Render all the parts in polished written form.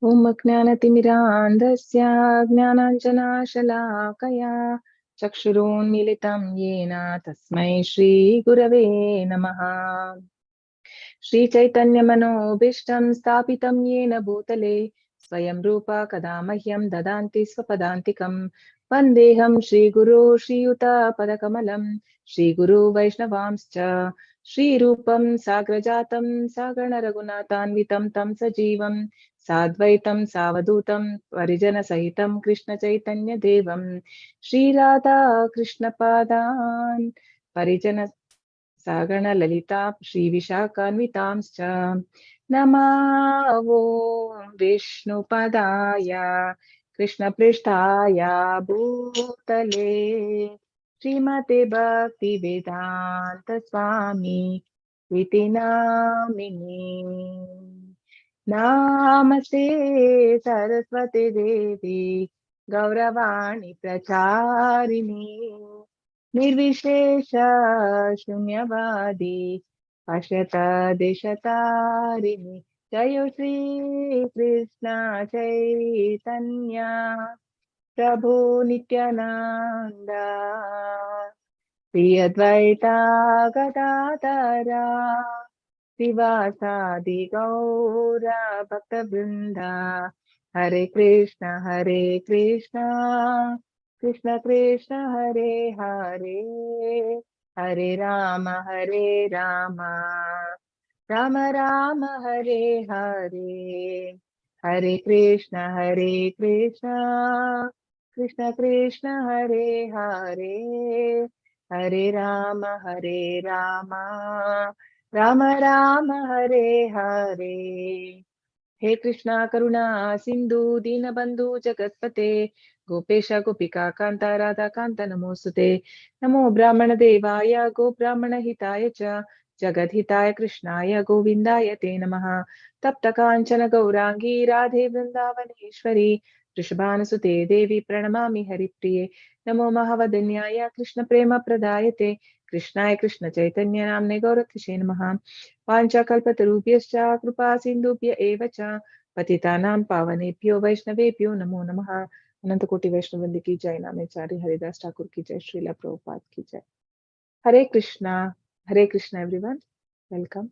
ॐ अज्ञानतिमिरान्धस्य ज्ञानाञ्जनाशलाकया चक्षुरोन्मीलितं येन तस्मै श्रीगुरवे नमः। श्रीचैतन्यमनोभीष्टं स्थापितं येन भूतले स्वयं रूप कदा मह्यं ददान्ति स्वपदान्तिकं। वन्देऽहं श्रीगुरो श्रीयुतपदकमलं श्रीगुरु वैष्णवांश्च श्रीरूपं साग्रजातं सागणरघुनाथान्वितं तं सजीवं साद्वैतं सावधूतं परिजनसहितं कृष्णचैतन्यदेवं श्रीराधा कृष्णपादान् परिजन सागण ललिता श्रीविशाखान्वितांश्च नमो विष्णुपदाय कृष्णपृष्ठाय भूतले श्रीमते भक्तिवेदान्त स्वामी इति नामिने। नामस्ते सरस्वती देवी गौरवाणी प्रचारिणी निर्विशेष शून्यवादी पश्यत देशतारिणी। जय श्री कृष्ण चैतन्य प्रभु नित्यानंद श्री अद्वैता गदाधरा श्रीवासादि गौर भक्तवृंदा। हरे कृष्ण कृष्ण कृष्ण हरे हरे हरे राम राम राम हरे हरे हरे कृष्ण कृष्ण कृष्ण हरे हरे हरे राम राम राम हरे हरे। हे कृष्णा करुणा सिंधु दीनबंधु जगत्पते गोपेश गोपिका कांत राधा कांत नमोस्तुते। नमो ब्राह्मण देवाय गो ब्राह्मण हिताय च जगद्हिताय कृष्णाय गोविंदाय ते नमः। तप्त कांचन गौरांगी राधे वृंदावनेश्वरी वृषभानुसुते देवी प्रणमामि हरिप्रिये। नमो महावदन्याय कृष्ण प्रेम प्रदायते कृष्णाय कृष्ण चैतन्य नाम्ने गौरक्षसे नमः। वाञ्छाकल्पतरुभ्यश्च कृपा सिन्धुभ्य एव च पतितानां पावनेभ्यो वैष्णवेभ्यो नमो नमः। अनंत कोटि वैष्णववृंद की जय। नामेचारी हरिदास ठाकुर की जय। श्रीला प्रभुपाद की जय। Hare Krishna everyone, welcome.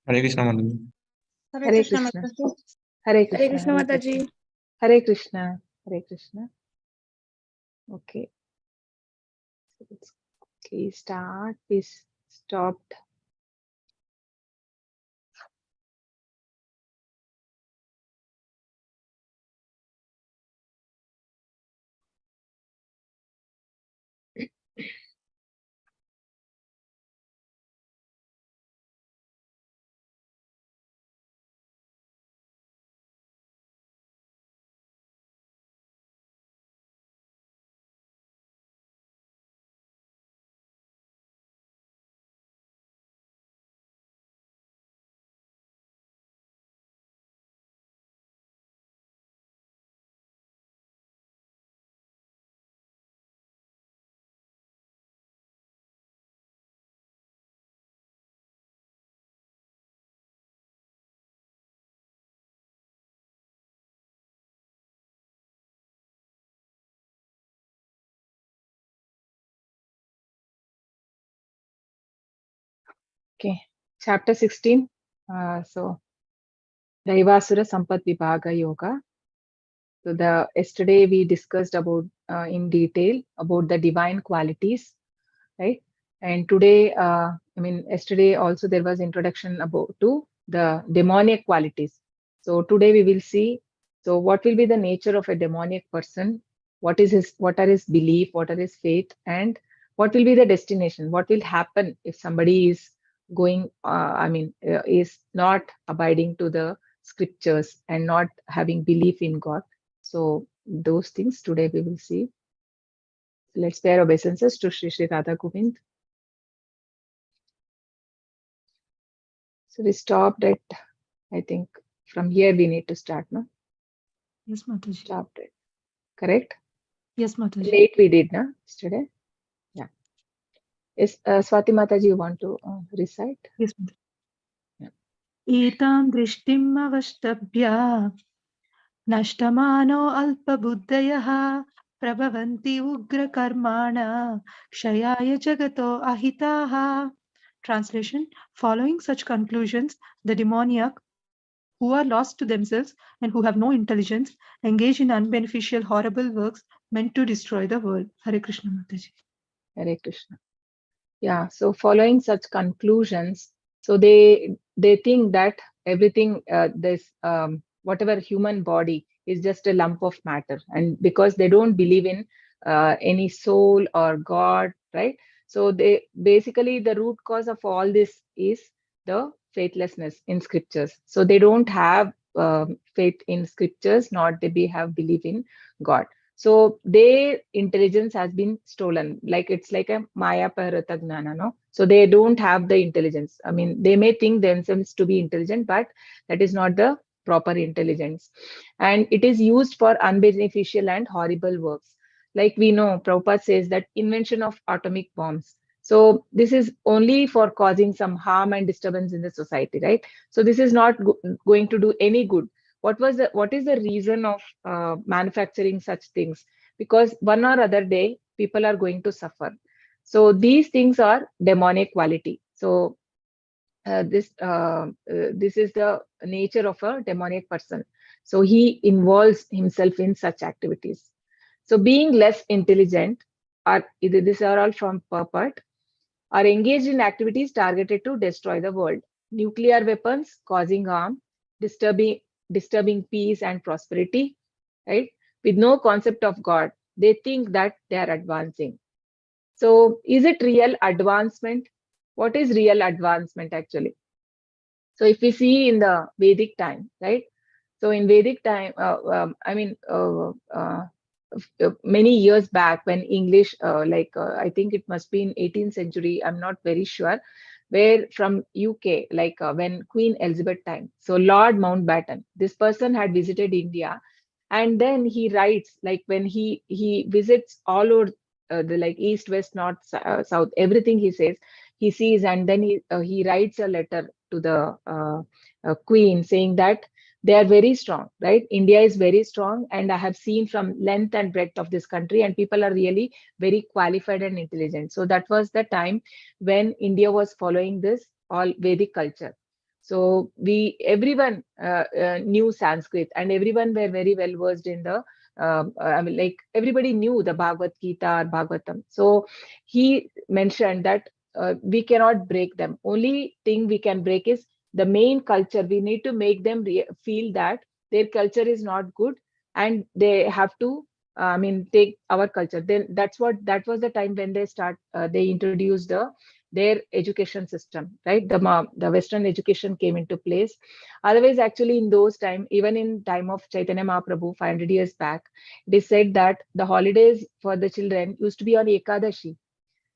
हरे कृष्णा माताजी। हरे कृष्णा हरे कृष्णा माताजी। Hare Krishna Hare Krishna. Okay, start. We stopped. Okay, chapter 16. So, Daivasura Sampad Vibhaga Yoga. So, yesterday we discussed about in detail about the divine qualities, right? And today, yesterday also there was introduction about to the demoniac qualities. So today we will see. So what will be the nature of a demoniac person? What are his belief? What are his faith? And what will be the destination? What will happen if somebody is going? Is not abiding to the scriptures and not having belief in God. So those things today we will see. Let's pay our obeisances to Sri Sri Radha Govind. So we stopped at, I think from here we need to start, no? Yes, Mataji. Stopped it. Correct? Yes, Mataji. Late we did, no? Yesterday? Yeah. Is Swati Mataji, you want to recite? Yes, Mataji. Yeah. Etam drishtim avashtabhya nashtamano alpabuddhayaha prabhavanti ugra karmana kshayaya jagato ahitaha. Translation: following such conclusions, the demoniac, who are lost to themselves and who have no intelligence, engage in unbeneficial, horrible works meant to destroy the world. Hare Krishna Mataji. Hare Krishna. Yeah, so following such conclusions, so they think that everything, this whatever human body is just a lump of matter, and because they don't believe in any soul or God, right? So they basically, the root cause of all this is the faithlessness in scriptures. So they don't have faith in scriptures, nor they have belief in God. So their intelligence has been stolen. Like it's like a Maya Parata Gnana, no? So they don't have the intelligence. I mean, they may think themselves to be intelligent, but that is not the proper intelligence. And it is used for unbeneficial and horrible works. Like we know, Prabhupada says that invention of atomic bombs. So this is only for causing some harm and disturbance in the society, right? So this is not going to do any good. What is the reason of manufacturing such things? Because one or other day people are going to suffer. So these things are demonic quality. So this is the nature of a demonic person. So he involves himself in such activities. So being less intelligent, are either these are all from purport, are engaged in activities targeted to destroy the world. Nuclear weapons causing harm, disturbing disturbing peace and prosperity, right? With no concept of God, they think that they are advancing. So is it real advancement? What is real advancement actually? So if we see in the Vedic time, right? So in Vedic time, many years back when English, I think it must be in 18th century, I'm not very sure, where from UK, when Queen Elizabeth time. So Lord Mountbatten, this person had visited India, and then he writes, like when he visits all over the like east, west, north, south, everything he says, he sees, and then he writes a letter to the Queen saying that they are very strong, right? India is very strong, and I have seen from length and breadth of this country, and people are really very qualified and intelligent. So that was the time when India was following this all Vedic culture. So we everyone knew Sanskrit, and everyone were very well versed in the like everybody knew the Bhagavad Gita or Bhagavatam. So he mentioned that we cannot break them. Only thing we can break is the main culture. We need to make them feel that their culture is not good, and they have to take our culture. Then that was the time when they introduced their education system, right? The Western education came into place. Otherwise, actually, in those time, even in time of Chaitanya Mahaprabhu, 500 years back, it is said that the holidays for the children used to be on Ekadashi,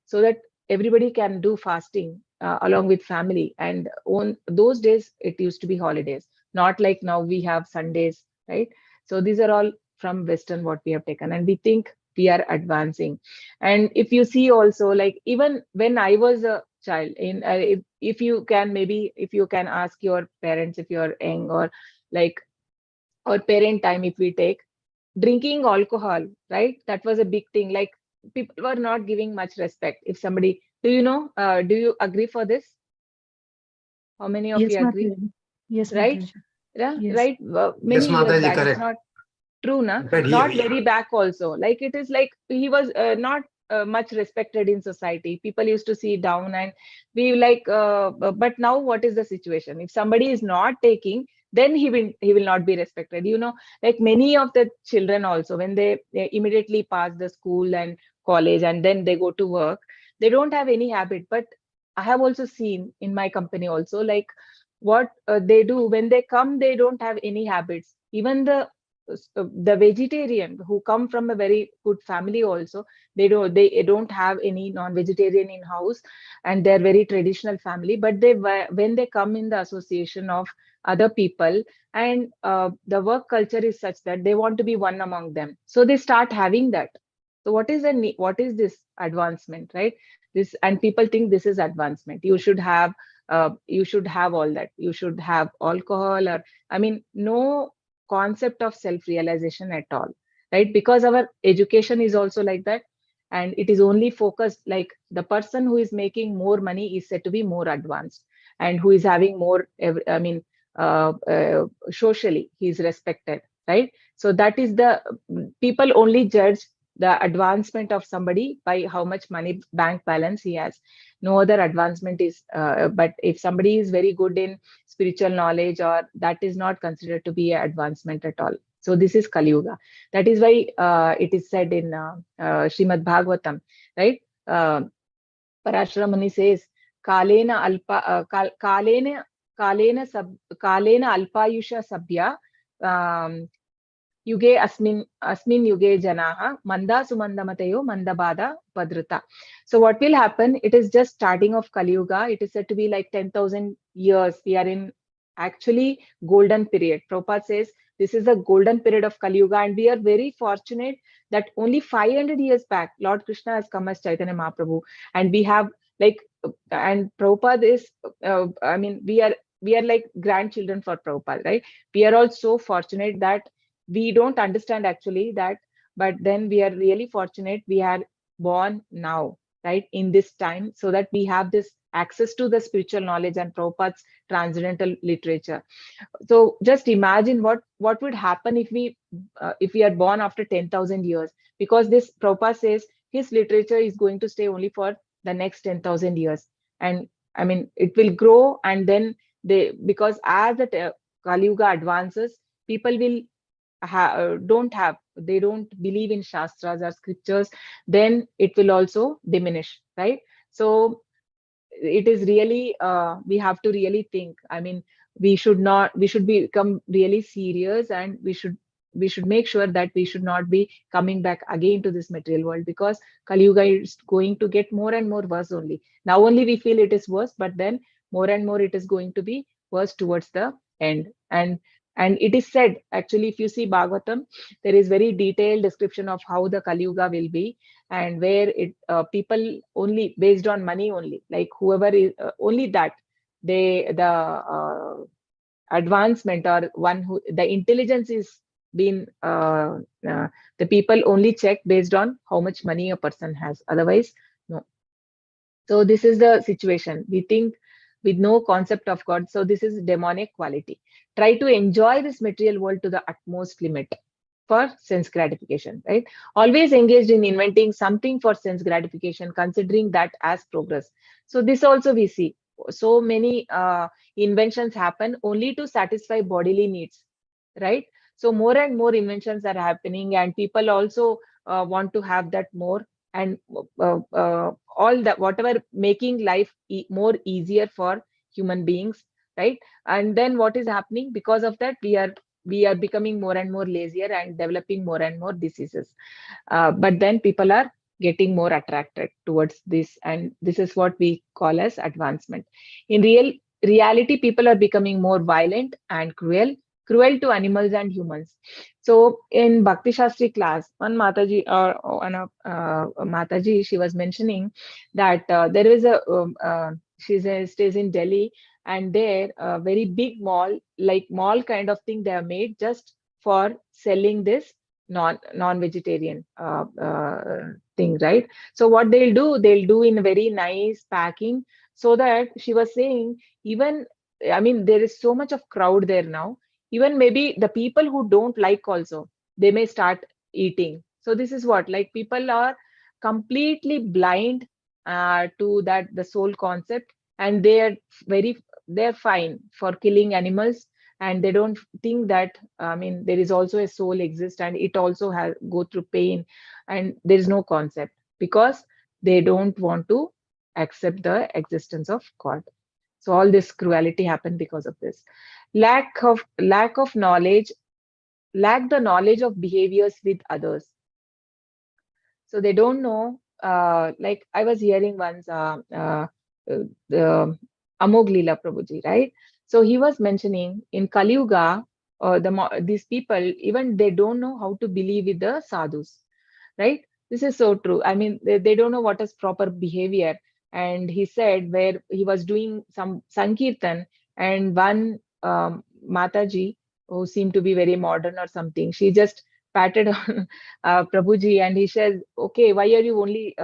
so that everybody can do fasting along with family. And on those days, it used to be holidays, not like now we have Sundays, right? So these are all from Western what we have taken, and we think we are advancing. And if you see also, like even when I was a child, if you can, maybe if you can ask your parents, if you're young, or like or parent time, if we take drinking alcohol, right? That was a big thing. Like people were not giving much respect. If somebody, do you agree for this? How many of Yes, you agree? Mataji. Yes, Right? Mataji. Yeah, Yes. right. Yes, Many years Mataji, back. It's correct. not true, na? In fact, Not very back also. Like it is like he was not much respected in society. People used to see down, and we like. But now, what is the situation? If somebody is not taking, then he will not be respected. Like many of the children also, when they immediately pass the school and college, and then they go to work, they don't have any habit. But I have also seen in my company also, like what they do when they come, they don't have any habits. Even the vegetarian who come from a very good family also, they don't have any non-vegetarian in house, and they're very traditional family. But when they come in the association of other people, and the work culture is such that they want to be one among them, so they start having that. So what is this advancement, right? This, and people think this is advancement. You should have all that. You should have alcohol, or I mean, no concept of self realization at all, right? Because our education is also like that, and it is only focused, like the person who is making more money is said to be more advanced, and who is having more, I mean, socially he is respected, right? So that is the, people only judge the advancement of somebody by how much money bank balance he has. No other advancement is, but if somebody is very good in spiritual knowledge, or that is not considered to be an advancement at all. So this is Kali Yuga. That is why it is said in Srimad Bhagavatam, right? Parashara Muni says, Kalena alpa, Kalena alpayusha sabya, um, Yuge asmin yuge janaha manda sumandamatayo mandabada padruta. So what will happen? It is just starting of Kali Yuga. It is said to be like 10,000 years. We are in actually golden period. Prabhupada says this is a golden period of Kali Yuga, and we are very fortunate that only 500 years back, Lord Krishna has come as Chaitanya Mahaprabhu, and we have like, and Prabhupada is, I mean, we are like grandchildren for Prabhupada, right? We are all so fortunate that we don't understand actually that, but then we are really fortunate we are born now, right, in this time, so that we have this access to the spiritual knowledge and Prabhupada's transcendental literature. So just imagine what would happen if we are born after 10,000 years, because this Prabhupada says his literature is going to stay only for the next 10,000 years. And I mean, it will grow, and then because as the Kali Yuga advances, people will they don't believe in shastras or scriptures, then it will also diminish, right? So it is really, we have to really think. I mean, we should become really serious, and we should make sure that we should not be coming back again to this material world, because Kali Yuga is going to get more and more worse only. Now only we feel it is worse, but then more and more it is going to be worse towards the end. And it is said, actually, if you see Bhagavatam, there is very detailed description of how the Kali Yuga will be, and where it people only based on money only, like whoever is only that the advancement, or one who the intelligence is been the people only check based on how much money a person has, otherwise no. So this is the situation. We think with no concept of God. So this is demonic quality. Try to enjoy this material world to the utmost limit for sense gratification, right? Always engaged in inventing something for sense gratification, considering that as progress. So this also we see. So many inventions happen only to satisfy bodily needs, right? So more and more inventions are happening, and people also want to have that more, and all that, whatever making life more easier for human beings, right? And then what is happening because of that? We are becoming more and more lazier and developing more and more diseases. But then people are getting more attracted towards this, and this is what we call as advancement. In reality, people are becoming more violent and cruel to animals and humans. So in Bhakti Shastri class, one Mataji, or one Mataji, she was mentioning that there is stays in Delhi, and there a very big mall, like mall kind of thing, they are made just for selling this non-vegetarian thing, right? So what they'll do in a very nice packing, so that she was saying, even, I mean, there is so much of crowd there now, even maybe the people who don't like also, they may start eating. So this is what, like, people are completely blind to that the soul concept, and very they're fine for killing animals, and they don't think that, I mean, there is also a soul exists, and it also has go through pain, and there is no concept, because they don't want to accept the existence of God. So all this cruelty happened because of this lack of knowledge, lack the knowledge of behaviors with others. So they don't know. Like I was hearing once, the Amog Leela Prabhuji, right? So he was mentioning in Kali Yuga, these people, even they don't know how to believe with the sadhus, right? This is so true. I mean, they don't know what is proper behavior. And he said where he was doing some Sankirtan, and one Mataji, who seemed to be very modern or something, she just patted on Prabhuji, and he says, "Okay, why are you only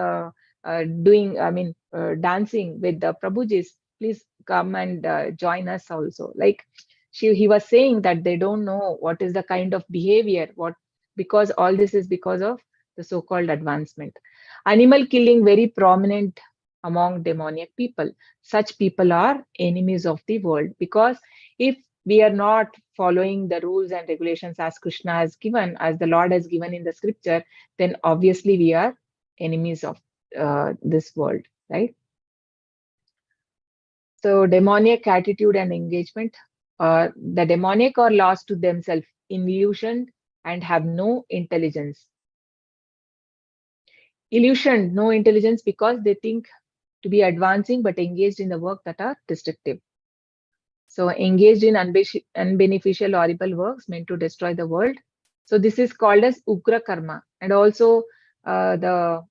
doing, I mean, dancing with the Prabhujis? Please come and join us also." Like he was saying that they don't know what is the kind of behavior, what, because all this is because of the so-called advancement. Animal killing very prominent among demoniac people. Such people are enemies of the world, because if we are not following the rules and regulations as Krishna has given, as the Lord has given in the scripture, then obviously we are enemies of this world, right? So demoniac attitude and engagement. The demoniac are lost to themselves, illusioned, and have no intelligence. Illusioned, no intelligence, because they think to be advancing but engaged in the work that are destructive. So engaged in unbeneficial, horrible works meant to destroy the world. So this is called as Ugra Karma. And also the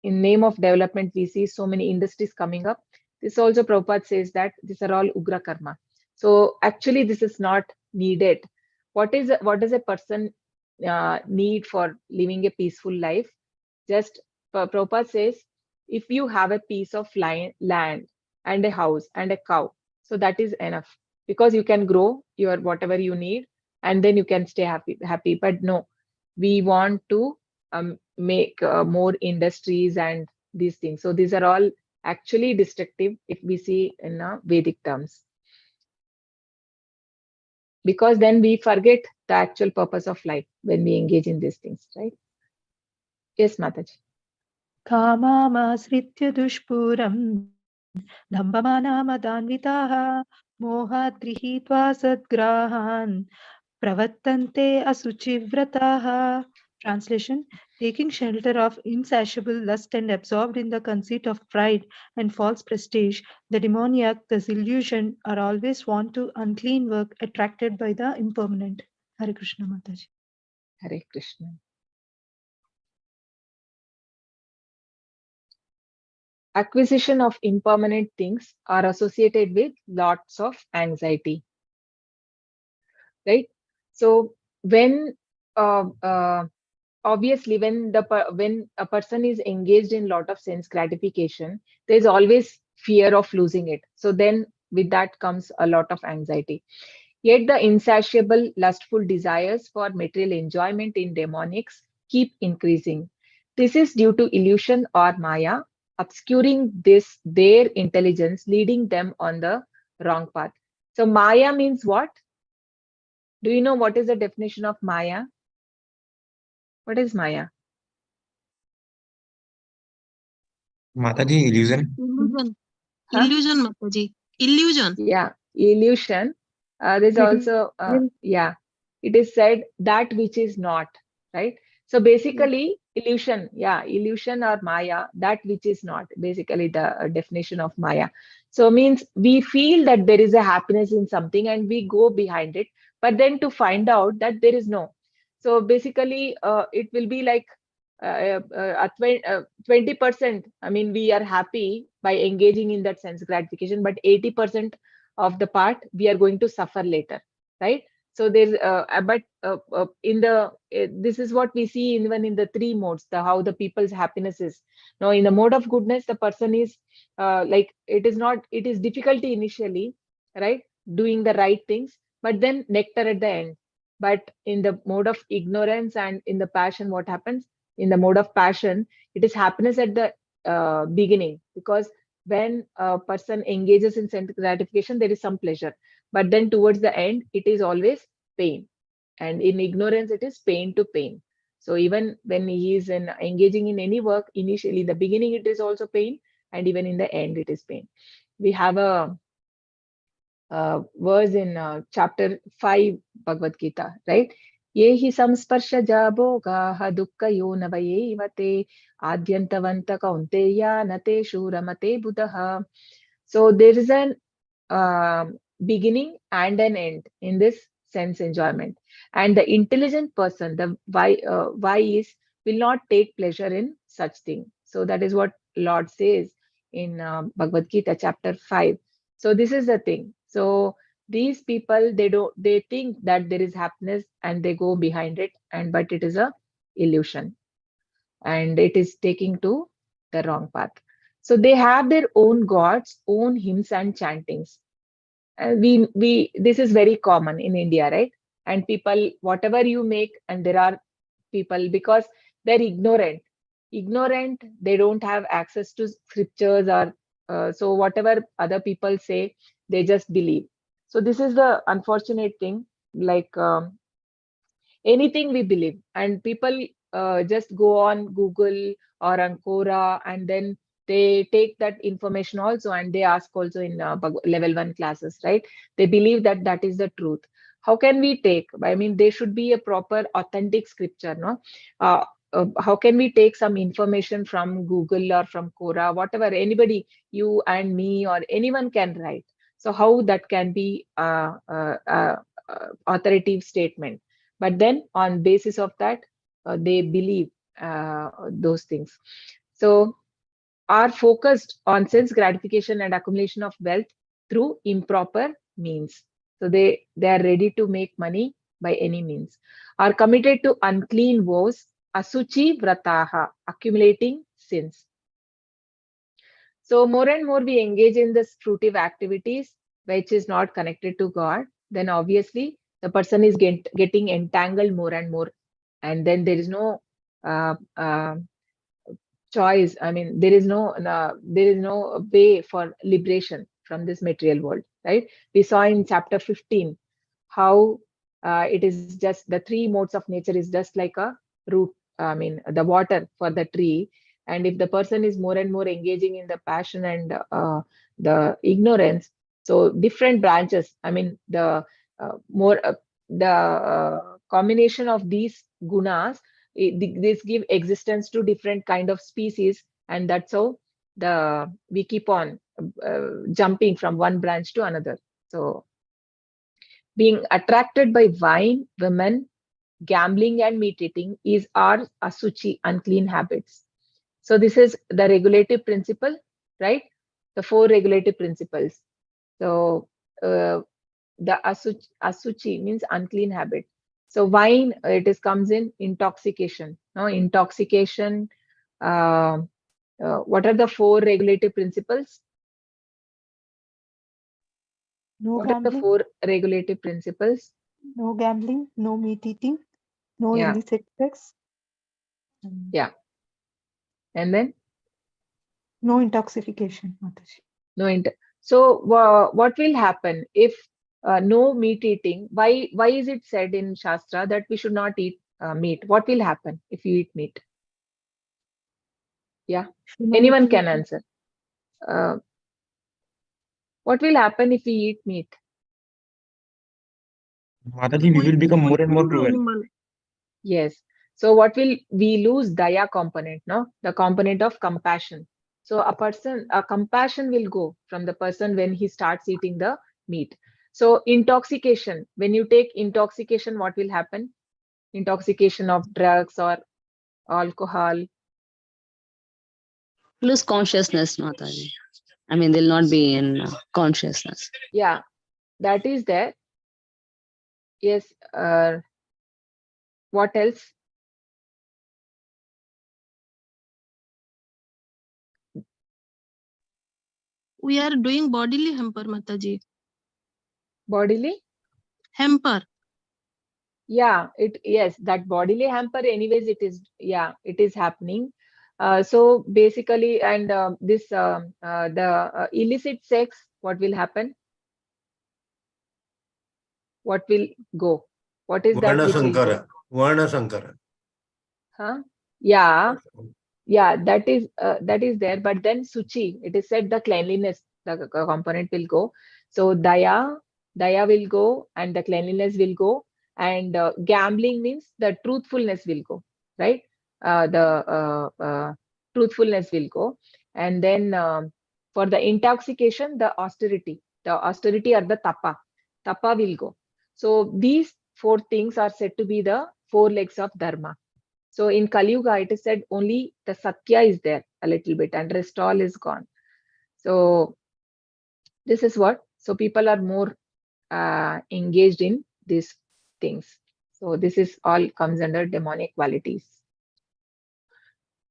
in name of development, we see so many industries coming up. This also Prabhupada says that these are all Ugra Karma. So actually this is not needed. What does a person need for living a peaceful life? Just Prabhupada says, if you have a piece of land and a house and a cow, so that is enough, because you can grow your whatever you need, and then you can stay happy. But no, we want to make more industries and these things. So these are all actually destructive if we see in Vedic terms, because then we forget the actual purpose of life when we engage in these things, right? Yes, Mataji. कामामाश्रित्य दुष्पूरम् दम्भमानमदान्विताः मोहात् गृहीत्वा सद्ग्राहान् प्रवर्तन्ते असुचिव्रताः. Translation: taking shelter of insatiable lust and absorbed in the conceit of pride and false prestige, the demoniac, the illusion, are always wont to unclean work attracted by the impermanent. Hare Krishna Mataji. Hare Krishna. Acquisition of impermanent things are associated with lots of anxiety, right? So when obviously when a person is engaged in lot of sense gratification, there's always fear of losing it. So then with that comes a lot of anxiety. Yet the insatiable lustful desires for material enjoyment in demonics keep increasing. This is due to illusion or maya obscuring their intelligence, leading them on the wrong path. So maya means what? Do you know what is the definition of maya? What is maya? Mataji, illusion. Illusion. Huh? Illusion, Mataji. Illusion. Yeah, illusion. There's also, yeah, it is said that which is not, right? So basically, illusion, yeah, illusion or maya, that which is not, basically the definition of maya. So means we feel that there is a happiness in something and we go behind it, but then to find out that there is no. So basically, it will be like 20%. I mean, we are happy by engaging in that sense gratification, but 80% of the part we are going to suffer later, right? So there's but in the this is what we see even in the three modes, the how the people's happiness is. Now in the mode of goodness, the person is like it is difficulty initially, right, doing the right things, but then nectar at the end. But in the mode of ignorance and in the passion, what happens? In the mode of passion, it is happiness at the beginning, because when a person engages in sense gratification, there is some pleasure, but then towards the end, it is always pain. And in ignorance, it is pain to pain. So even when he is engaging in any work, initially, the beginning, it is also pain, and even in the end, it is pain. We have a verse in chapter 5 Bhagavad Gita, right? Ye hi samsparshaja bhogaha dukkhayo navayevate adyantavanta kaunteya nate shuramate buddha. So there is an beginning and an end in this sense enjoyment. And the intelligent person, the wise, will not take pleasure in such thing. So that is what Lord says in Bhagavad Gita chapter 5. So this is the thing. So these people, they think that there is happiness and they go behind it, but it is a illusion and it is taking to the wrong path. So they have their own gods, own hymns and chantings. We this is very common in India, right? And people, whatever you make, and there are people, because they're ignorant, they don't have access to scriptures, or so whatever other people say, they just believe. So this is the unfortunate thing. Like anything we believe, and people just go on Google or on Quora, and then they take that information also, and they ask also in level 1 classes, right? They believe that that is the truth. How can we take, I mean, there should be a proper authentic scripture, no? How can we take some information from Google or from Quora, whatever, anybody, you and me or anyone can write? So how that can be authoritative statement? But then on basis of that, they believe those things. So are focused on sense gratification and accumulation of wealth through improper means. So they are ready to make money by any means. Are committed to unclean vows, asuchi vrataha, accumulating sins. So more and more we engage in this fruitive activities which is not connected to God, then obviously the person is getting entangled more and more, and then there is no uh, uh, choice. I mean, there is no way for liberation from this material world, right? We saw in chapter 15 how it is just the three modes of nature is just like a root, I mean, the water for the tree. And if the person is more and more engaging in the passion and the ignorance, so different branches, I mean, more the combination of these gunas, this give existence to different kind of species, and that's how we keep on jumping from one branch to another. So being attracted by wine, women, gambling and meat eating is our asuchi, unclean habits. So this is the regulative principle, right? The 4 regulative principles. So the asuchi means unclean habit. So wine, comes in intoxication. No, intoxication. What are the 4 regulative principles? No What are the gambling, 4 regulative principles? no gambling, no meat eating, no Yeah. illicit sex, Yeah. And then no intoxication, Mataji. no so what will happen if no meat eating? Why is it said in Shastra that we should not eat meat? What will happen if you eat meat? Yeah, anyone Humanity can will answer. What will happen if we eat meat? Mataji, we will become more and more cruel. Animal. Yes. So what will we lose? Daya component, no? The component of compassion. So a compassion will go from the person when he starts eating the meat. So intoxication, when you take intoxication, what will happen? Intoxication of drugs or alcohol. Lose consciousness, Mataji. I mean, they'll not be in consciousness. Yeah, that is there. Yes. What else? We are doing bodily hamper, Mataji. Bodily? Hamper. Yeah, yes, that bodily hamper, anyways, it is happening. So basically, and the illicit sex, what will happen? What will go? What is that Varna which will go? Sankara. Varna Sankara. Huh? Yeah, yeah, that is there. But then Suchi, it is said the cleanliness, the component will go. So Daya will go, and the cleanliness will go. And gambling means the truthfulness will go, right? The truthfulness will go. And then for the intoxication, the austerity or the tapa will go. So these 4 things are said to be the 4 legs of dharma. So in Kali Yuga, it is said only the Satya is there a little bit and rest all is gone. So this is what, so people are more engaged in these things. So this is all comes under demonic qualities.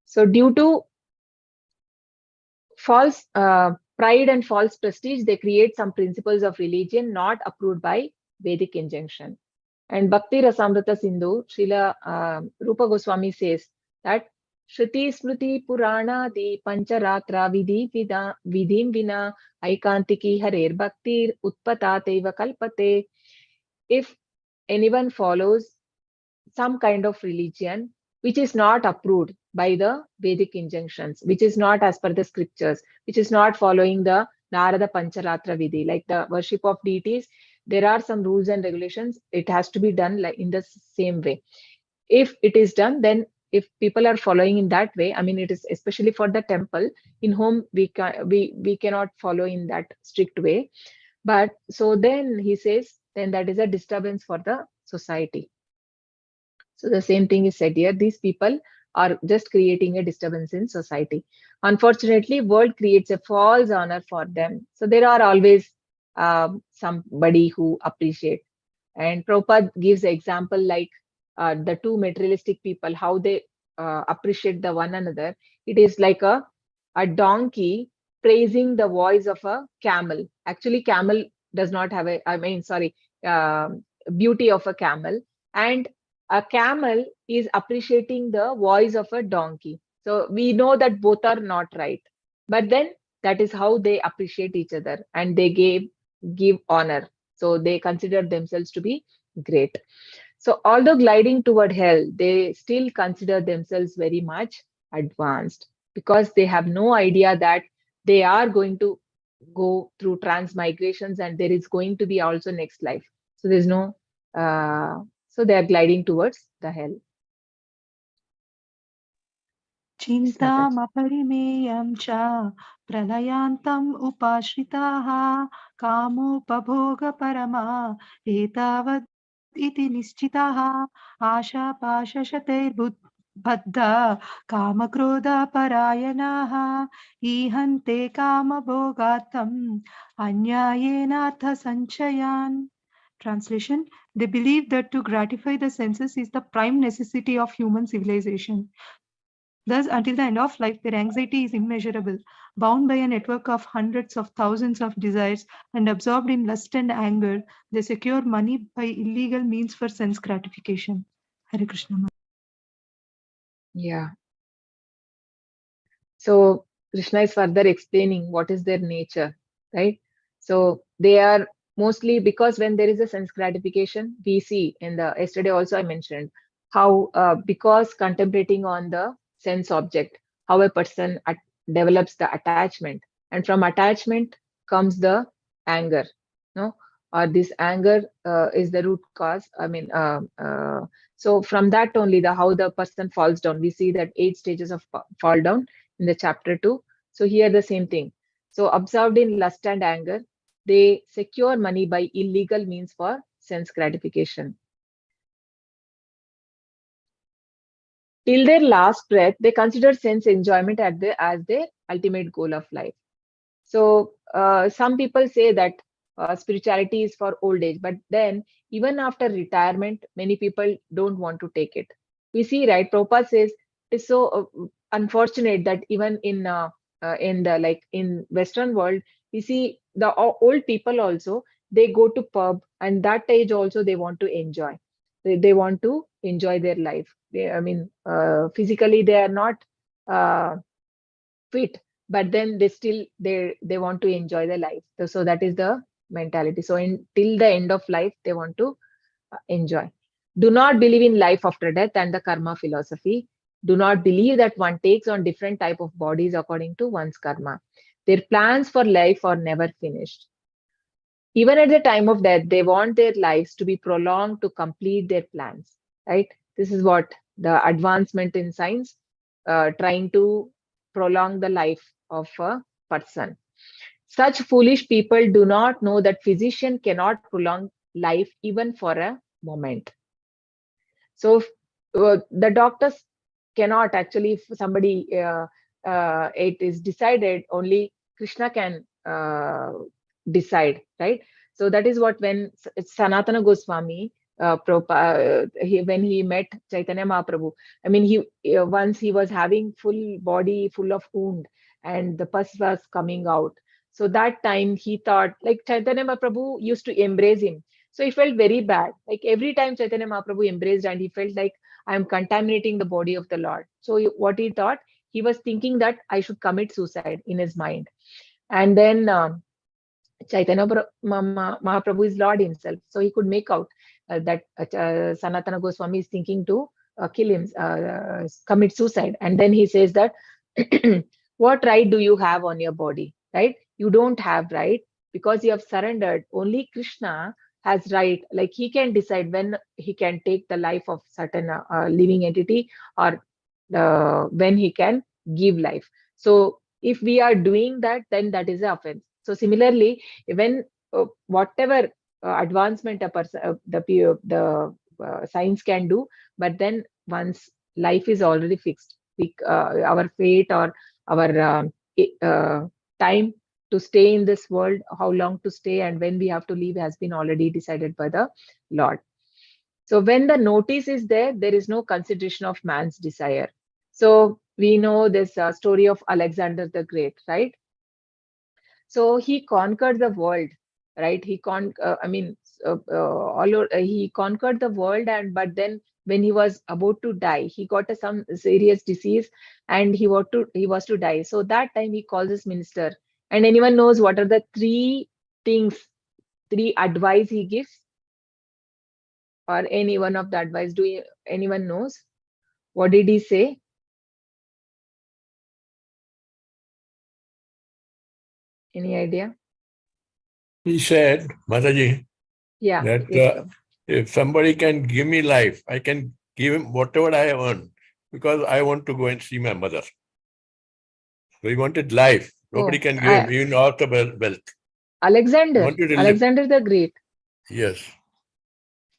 So due to false pride and false prestige, they create some principles of religion not approved by Vedic injunction. And Bhakti Rasamrita Sindhu, Srila Rupa Goswami says that Shruti Smriti Purana di Pancharatra Vidhim Vina Aikantiki Harer Bhaktir Utpatateva Kalpate. If anyone follows some kind of religion which is not approved by the Vedic injunctions, which is not as per the scriptures, which is not following the Narada Pancharatra Vidhi, like the worship of deities, there are some rules and regulations. It has to be done like in the same way. If it is done, then if people are following in that way, I mean, it is especially for the temple in whom we cannot follow in that strict way. But so then he says, then that is a disturbance for the society. So the same thing is said here. These people are just creating a disturbance in society. Unfortunately, world creates a false honor for them. So there are always somebody who appreciate. And Prabhupada gives an example like the two materialistic people, how they appreciate the one another. It is like a donkey praising the voice of a camel. Actually, camel does not have beauty of a camel. And a camel is appreciating the voice of a donkey. So we know that both are not right. But then that is how they appreciate each other and they give honor. So they consider themselves to be great. So although gliding toward hell, they still consider themselves very much advanced because they have no idea that they are going to go through transmigrations and there is going to be also next life. So there's no, so they are gliding towards the hell. Chintamaparimeyam cha pralayantam upashritaha kamopabhoga parama etavad iti nischitaha asha pashashate baddha kamakroda parayanaha ihante kamabhogatam anyayenatha sanchayan. Translation: they believe that to gratify the senses is the prime necessity of human civilization. Thus, until the end of life, their anxiety is immeasurable, bound by a network of hundreds of thousands of desires and absorbed in lust and anger. They secure money by illegal means for sense gratification. Hare Krishna. Yeah. So Krishna is further explaining what is their nature, right? So they are mostly, because when there is a sense gratification, we see in the yesterday also I mentioned how because contemplating on the sense object, how a person develops the attachment, and from attachment comes the anger, no? Or this anger is the root cause. I mean, so from that only how the person falls down. We see that 8 stages of fall down in the chapter 2. So here the same thing. So absorbed in lust and anger, they secure money by illegal means for sense gratification. Till their last breath, they consider sense enjoyment as their ultimate goal of life. So some people say that spirituality is for old age, but then even after retirement, many people don't want to take it. We see, right? Prabhupada says it's so unfortunate that even in Western world, we see the old people also, they go to pub, and that age also they want to enjoy. They want to enjoy their life. Physically they are not fit, but then they want to enjoy their life. So that is the mentality. So till the end of life, they want to enjoy. Do not believe in life after death and the karma philosophy. Do not believe that one takes on different type of bodies according to one's karma. Their plans for life are never finished. Even at the time of death, they want their lives to be prolonged to complete their plans, right? This is what the advancement in science, trying to prolong the life of a person. Such foolish people do not know that physician cannot prolong life even for a moment. So the doctors cannot actually, if somebody, it is decided, only Krishna can decide, right? So that is what when Sanatana Goswami, when he met Chaitanya Mahaprabhu, I mean, once he was having full body full of wound and the pus was coming out. So that time he thought, like, Chaitanya Mahaprabhu used to embrace him. So he felt very bad. Like every time Chaitanya Mahaprabhu embraced, and he felt like, I am contaminating the body of the Lord. So what he thought, he was thinking that I should commit suicide in his mind. And then Mahaprabhu is Lord himself. So he could make out that Sanatana Goswami is thinking to kill him, commit suicide. And then he says that, what right do you have on your body, right? You don't have right, because you have surrendered. Only Krishna has right. Like he can decide when he can take the life of certain living entity, or when he can give life. So if we are doing that, then that is an offense. So similarly, when whatever advancement a person, the science can do, but then once life is already fixed, our fate or our time to stay in this world, how long to stay and when we have to leave, has been already decided by the Lord. So when the notice is there, there is no consideration of man's desire. So we know this story of Alexander the Great, right? So he conquered the world, right? He he conquered the world, and but then when he was about to die, he got some serious disease, and he was to die. So that time he calls his minister, and anyone knows what are the three things, three advice he gives, or any one of the advice? Anyone knows? What did he say? Any idea? He said, Mataji, Yeah. that Yes, if somebody can give me life, I can give him whatever I have earned, because I want to go and see my mother. So he wanted life. Nobody can give him, even after wealth. Alexander the Great. Yes.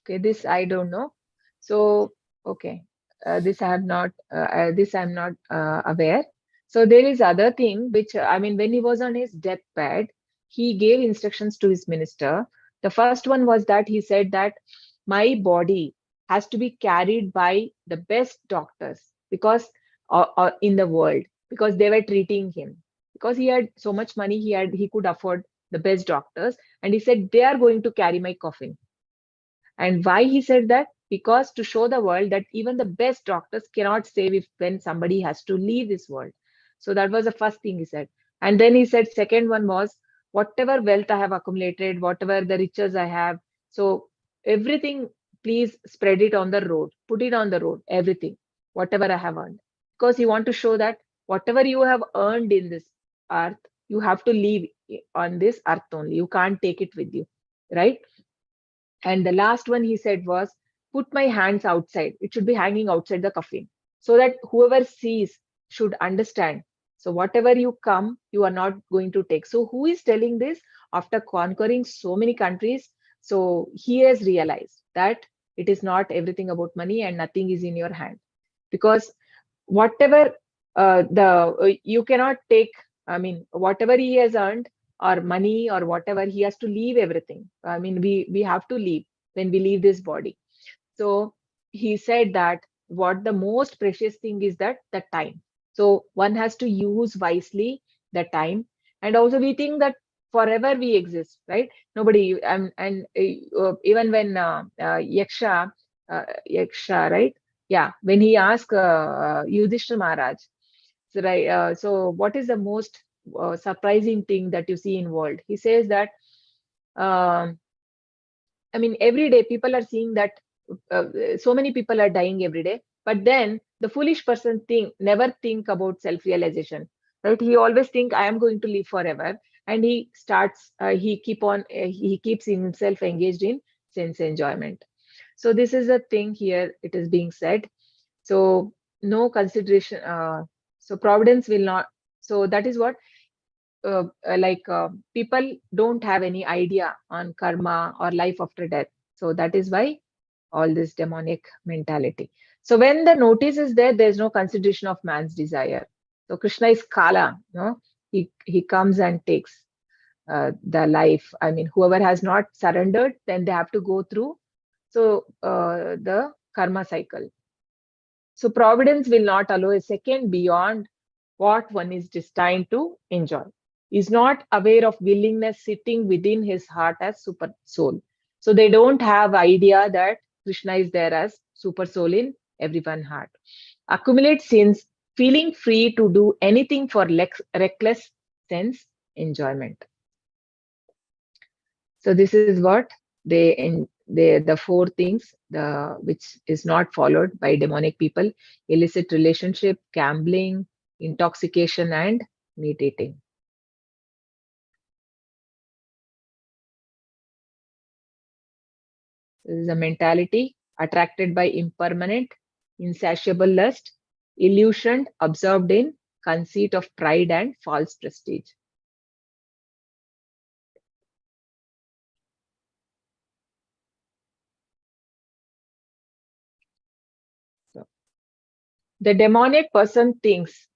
Okay, this I don't know. So okay, this I am not. This I am not aware. So there is other thing which, I mean, when he was on his deathbed, he gave instructions to his minister. The first one was that he said that my body has to be carried by the best doctors, because in the world, because they were treating him, because he had so much money, he could afford the best doctors, and he said they are going to carry my coffin. And why he said that? Because to show the world that even the best doctors cannot save if when somebody has to leave this world. So that was the first thing he said. And then he said, second one was, whatever wealth I have accumulated, whatever the riches I have, so everything, please spread it on the road, put it on the road, everything, whatever I have earned. Because he want to show that whatever you have earned in this earth, you have to leave on this earth only. You can't take it with you, right? And the last one he said was, put my hands outside. It should be hanging outside the coffin, so that whoever sees should understand. So whatever you come, you are not going to take. So who is telling this? After conquering so many countries, so he has realized that it is not everything about money and nothing is in your hand. Because whatever you cannot take, I mean, whatever he has earned, or money or whatever, he has to leave everything. I mean, we have to leave when we leave this body. So he said that what the most precious thing is that the time. So one has to use wisely the time. And also we think that forever we exist, right? Nobody, and even when Yaksha, right? Yeah, when he asked Yudhishthira Maharaj, so, right, so what is the most surprising thing that you see in world? He says that, um, I mean, every day people are seeing that so many people are dying every day, but then the foolish person never think about self-realization, right? He always think I am going to live forever, and he starts, he keeps himself engaged in sense enjoyment. So this is a thing here. It is being said. So no consideration. So providence will not. So that is what people don't have any idea on karma or life after death. So that is why all this demonic mentality. So when the notice is there, there's no consideration of man's desire. So Krishna is Kala, he comes and takes the life. I mean, whoever has not surrendered, then they have to go through the karma cycle. So providence will not allow a second beyond what one is destined to enjoy. Is not aware of willingness sitting within his heart as super soul. So they don't have idea that Krishna is there as super soul in everyone's heart. Accumulate sins, feeling free to do anything for reckless sense enjoyment. So this is what the four things which is not followed by demonic people: illicit relationship, gambling, intoxication, and meat eating. This is a mentality attracted by impermanent, insatiable lust, illusioned, absorbed in conceit of pride and false prestige. So, the demonic person thinks,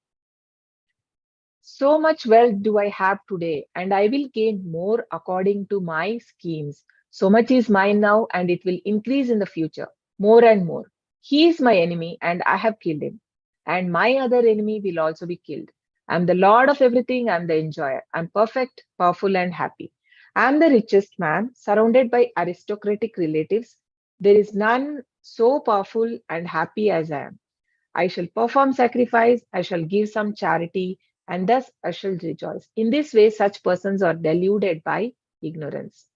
so much wealth do I have today, and I will gain more according to my schemes. So much is mine now, and it will increase in the future, more and more. He is my enemy, and I have killed him. And my other enemy will also be killed. I'm the Lord of everything, I'm the enjoyer. I'm perfect, powerful, and happy. I'm the richest man, surrounded by aristocratic relatives. There is none so powerful and happy as I am. I shall perform sacrifice, I shall give some charity, and thus I shall rejoice. In this way, such persons are deluded by ignorance.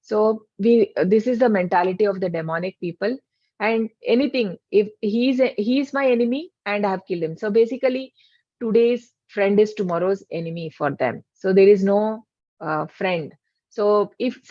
So this is the mentality of the demonic people. And anything, if he's my enemy and I have killed him. So basically, today's friend is tomorrow's enemy for them. So there is no friend. So if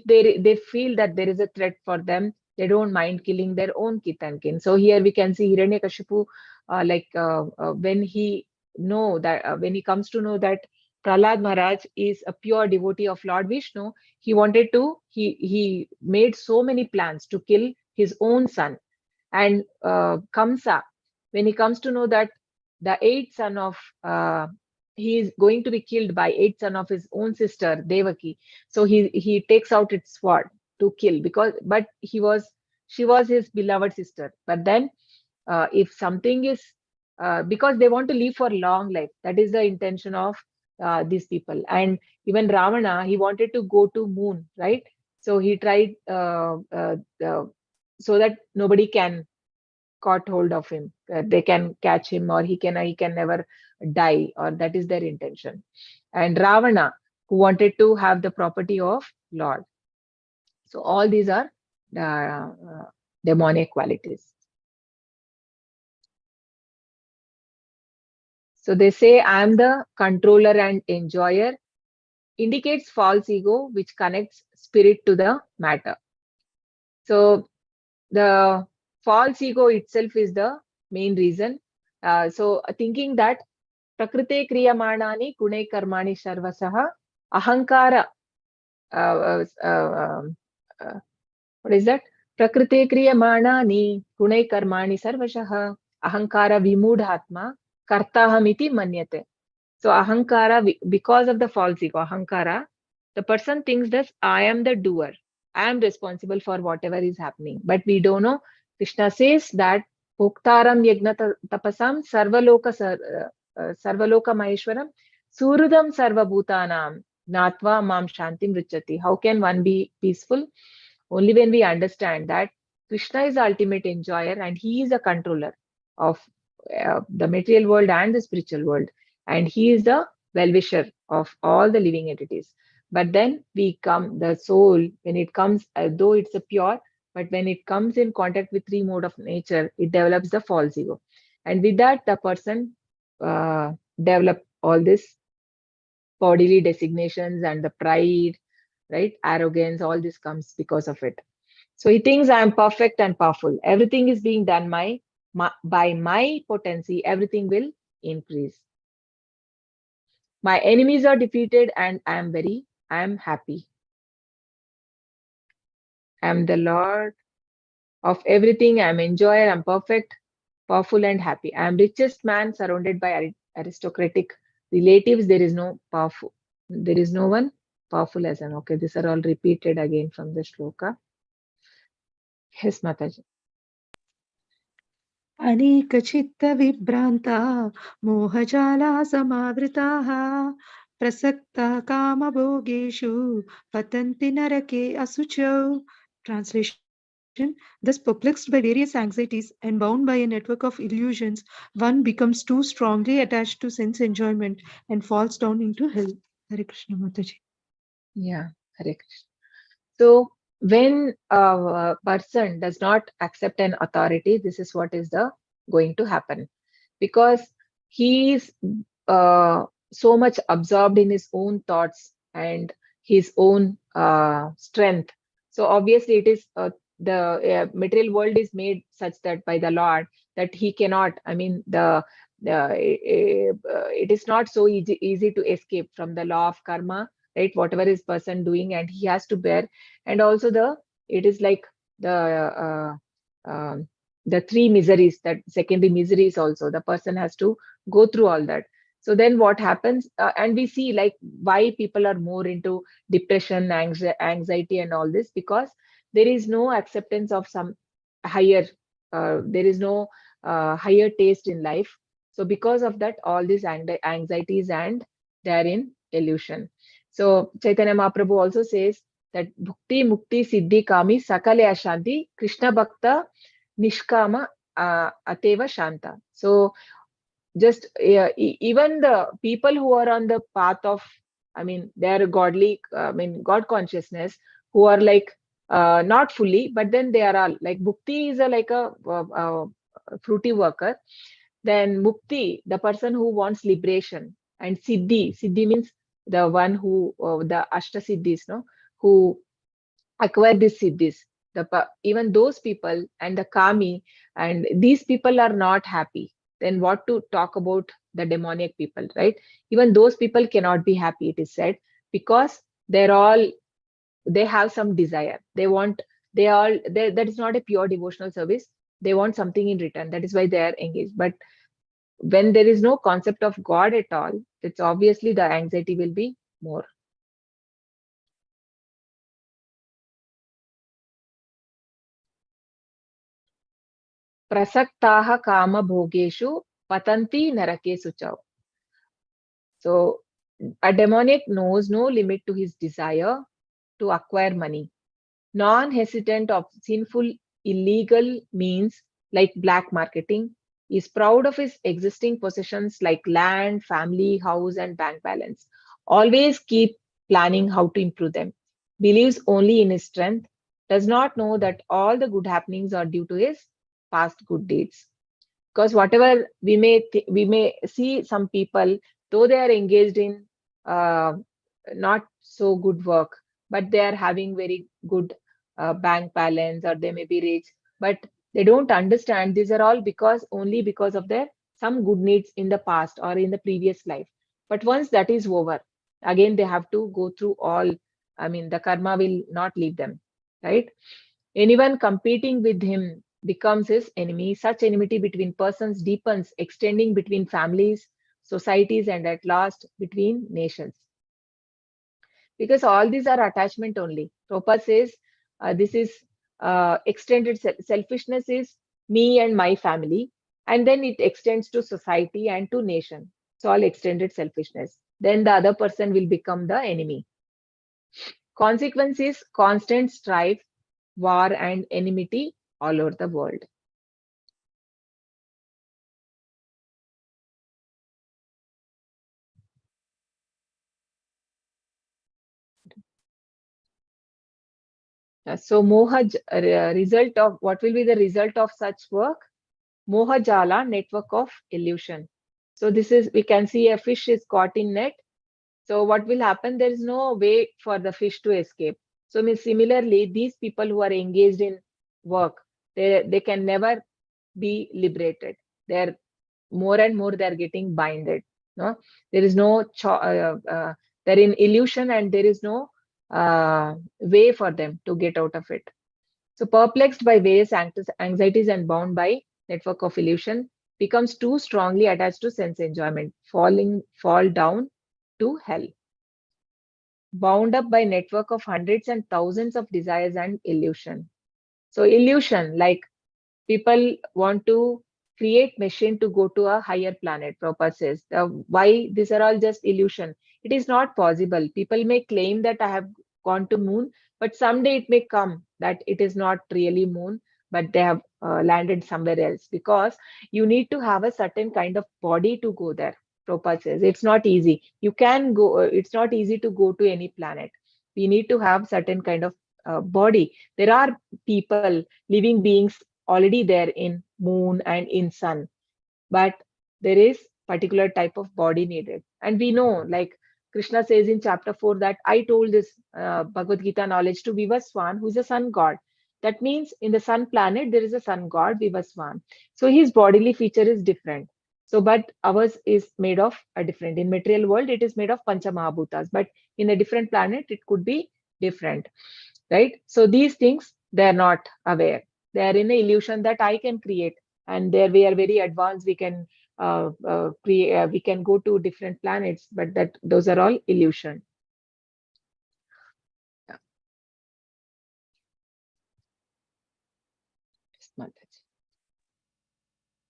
they feel that there is a threat for them, they don't mind killing their own kith and kin. So here we can see Hiranyakashipu, when he when he comes to know that Prahlad Maharaj is a pure devotee of Lord Vishnu, he made so many plans to kill his own son. And Kamsa, when he comes to know that the eighth son of he is going to be killed by eighth son of his own sister Devaki, so he takes out its sword to kill, but she was his beloved sister. But then if something is because they want to live for long life, that is the intention of these people. And even Ravana, he wanted to go to moon, right? So he tried so that nobody can caught hold of him. They can catch him, or he can never die, or that is their intention. And Ravana, who wanted to have the property of Lord. So all these are demonic qualities. So they say, I am the controller and enjoyer, indicates false ego, which connects spirit to the matter. So the false ego itself is the main reason. So thinking that prakrite kriyamanani gune karmani sarvasaha ahankara. What is that? Prakrite kriyamanani gune karmani sarvasaha ahankara vimudhatma kartahamiti manyate. So ahankara, because of the false ego, ahankara, the person thinks that I am the doer. I am responsible for whatever is happening. But we don't know. Krishna says that Bhoktaram yagna tapasam sarvaloka maheshwaram surudam sarvabhutanam natva mam shantim richati. How can one be peaceful? Only when we understand that Krishna is the ultimate enjoyer and he is a controller of the material world and the spiritual world. And he is the well-wisher of all the living entities. But then the soul, when it comes, though it's a pure, but when it comes in contact with three mode of nature, it develops the false ego. And with that, the person develop all this bodily designations and the pride, right? Arrogance, all this comes because of it. So he thinks I am perfect and powerful. Everything is being done by my potency. Everything will increase. My enemies are defeated and I am happy. I am the Lord Of everything, I am enjoyer, I am perfect, powerful and happy. I am richest man surrounded by aristocratic relatives. There is no powerful. There is no one powerful as an. Okay, these are all repeated again from the shloka. Yes, Mataji. अनेकचित्तविभ्रान्ता मोहजाला समावृताः प्रसक्ता कामभोगेषु पतन्ति नरके असुचौ. Translation: Thus perplexed by various anxieties and bound by a network of illusions, one becomes too strongly attached to sense enjoyment and falls down into hell. Hare Krishna Mataji. Yeah, Hare Krishna. So when a person does not accept an authority, this is what is going to happen, because he is so much absorbed in his own thoughts and his own strength. So obviously it is the material world is made such that by the Lord that he cannot, I mean, it is not so easy to escape from the law of karma, right? Whatever is person doing, and he has to bear. And also it is like the three miseries, that secondary miseries also the person has to go through all that. So then what happens, and we see like why people are more into depression, anxiety and all this, because there is no acceptance of some higher, there is no higher taste in life. So because of that, all these anxieties, and they are in illusion. So Chaitanya Mahaprabhu also says that bhukti mukti siddhi kami sakale ashanti Krishna bhakta nishkama ateva shanta. So just even the people who are on the path of, I mean, they are godly, I mean, God consciousness, who are like not fully, but then they are all like bhukti is like a fruity worker. Then mukti, the person who wants liberation, and siddhi means the one who the ashta siddhis, no, who acquire these siddhis. Even those people and the kami, and these people are not happy. Then what to talk about the demoniac people, right? Even those people cannot be happy, it is said, because they have some desire. They want, that is not a pure devotional service. They want something in return. That is why they are engaged. But when there is no concept of God at all, it's obviously the anxiety will be more. Prasaktaha kama bhogeshu patanti narake suchau. So a demoniac knows no limit to his desire to acquire money. Non-hesitant of sinful, illegal means like black marketing, is proud of his existing possessions like land, family, house, and bank balance. Always keep planning how to improve them. Believes only in his strength. Does not know that all the good happenings are due to his past good deeds. Because whatever we may see some people, though they are engaged in not so good work, but they are having very good bank balance, or they may be rich, but they don't understand these are all only because of their some good needs in the past or in the previous life. But once that is over, again they have to go through all, I mean, the karma will not leave them, right? Anyone competing with him becomes his enemy. Such enmity between persons deepens, extending between families, societies, and at last between nations. Because all these are attachment only. Prabhupada says this is extended selfishness is me and my family, and then it extends to society and to nation. So all extended selfishness. Then the other person will become the enemy. Consequence is constant strife, war, and enmity all over the world. So result of what will be the result of such work? Moha jala, network of illusion. So this is, we can see a fish is caught in net. So what will happen? There is no way for the fish to escape. So similarly, these people who are engaged in work, they can never be liberated. They're more and more they're getting binded. No, there is no they're in illusion, and there is no way for them to get out of it. So perplexed by various anxieties and bound by network of illusion, becomes too strongly attached to sense enjoyment, fall down to hell. Bound up by network of hundreds and thousands of desires and illusion. So illusion, like people want to create machine to go to a higher planet. Prabhupada says, why these are all just illusion? It is not possible. People may claim that I have gone to moon, but someday it may come that it is not really moon, but they have landed somewhere else, because you need to have a certain kind of body to go there. Prabhupada says it's not easy. You can go. It's not easy to go to any planet. We need to have certain kind of body. There are people, living beings already there in moon and in sun, but there is particular type of body needed. And we know, like Krishna says in chapter 4, that I told this Bhagavad Gita knowledge to Vivaswan, who is a sun god. That means in the sun planet there is a sun god, Vivaswan. So his bodily feature is different. So but ours is made of a different. In material world it is made of pancha mahabhutas, but in a different planet it could be different, right? So these things they are not aware. They are in an illusion that I can create, and there we are very advanced. We can create. We can go to different planets, but that those are all illusion. Yeah.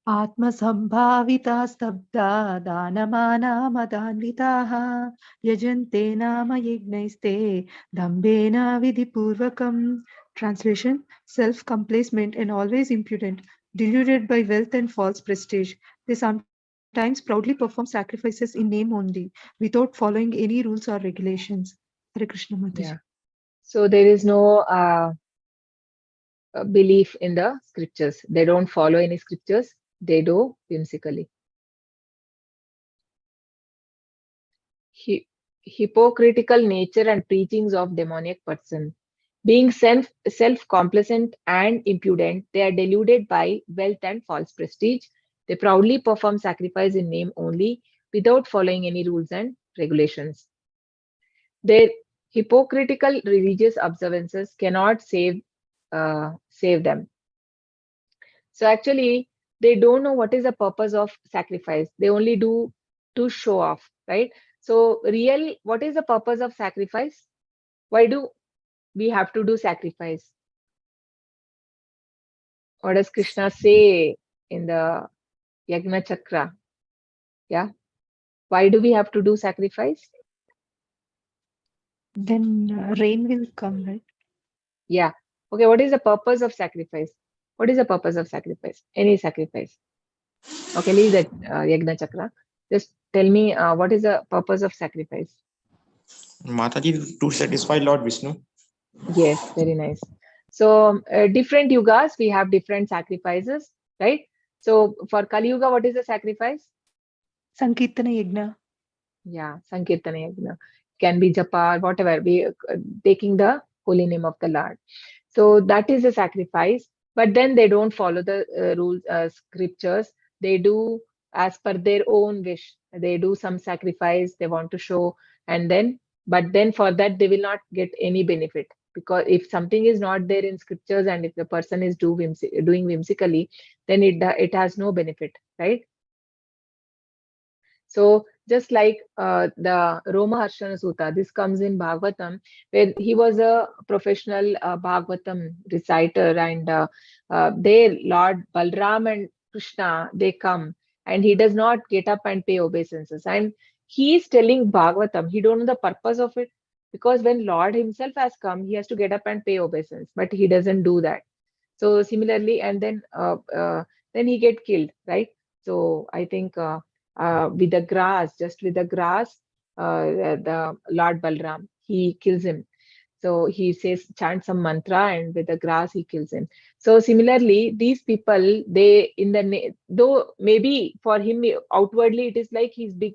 आत्मसम्भाविता स्तब्धा दानमाना मदान्विताः यजन्ते नाम यज्ञैस्ते दम्भेन विधिपूर्वकम्. Translation: self-complacent and always impudent, deluded by wealth and false prestige, they sometimes proudly perform sacrifices in name only, without following any rules or regulations. Hare Krishna Mataji. Yeah. So there is no belief in the scriptures. They don't follow any scriptures. They do whimsically. Hypocritical nature and preachings of demoniac person. Being self-complacent and impudent, they are deluded by wealth and false prestige. They proudly perform sacrifice in name only, without following any rules and regulations. Their hypocritical religious observances cannot save them. So actually, they don't know what is the purpose of sacrifice. They only do to show off, right? So what is the purpose of sacrifice? Why do we have to do sacrifice? What does Krishna say in the Yagna Chakra? Yeah. Why do we have to do sacrifice? Then rain will come, right? Yeah. Okay. What is the purpose of sacrifice? What is the purpose of sacrifice? Any sacrifice. Okay. Leave that Yagna Chakra. Just tell me what is the purpose of sacrifice? Mataji, to satisfy Lord Vishnu. Yes. Very nice. So different yugas, we have different sacrifices, right? So for Kali Yuga, what is the sacrifice? Sankirtana Yajna. Yeah, Sankirtana Yajna. Can be japa, whatever, we taking the holy name of the Lord. So that is a sacrifice, but then they don't follow the rules, scriptures. They do as per their own wish. They do some sacrifice, they want to show, but then for that they will not get any benefit, because if something is not there in scriptures and if the person is doing whimsically, then it has no benefit, right? So just like the Roma Harshana Sutta, this comes in Bhagavatam, where he was a professional Bhagavatam reciter, and there Lord Balram and Krishna, they come, and he does not get up and pay obeisances. And he is telling Bhagavatam, he don't know the purpose of it, because when Lord himself has come, he has to get up and pay obeisance, but he doesn't do that. So similarly, and then he get killed, right? So I think with the grass, the Lord Balram, he kills him. So he says, chant some mantra, and with the grass he kills him. So similarly, these people, though maybe for him outwardly it is like he's big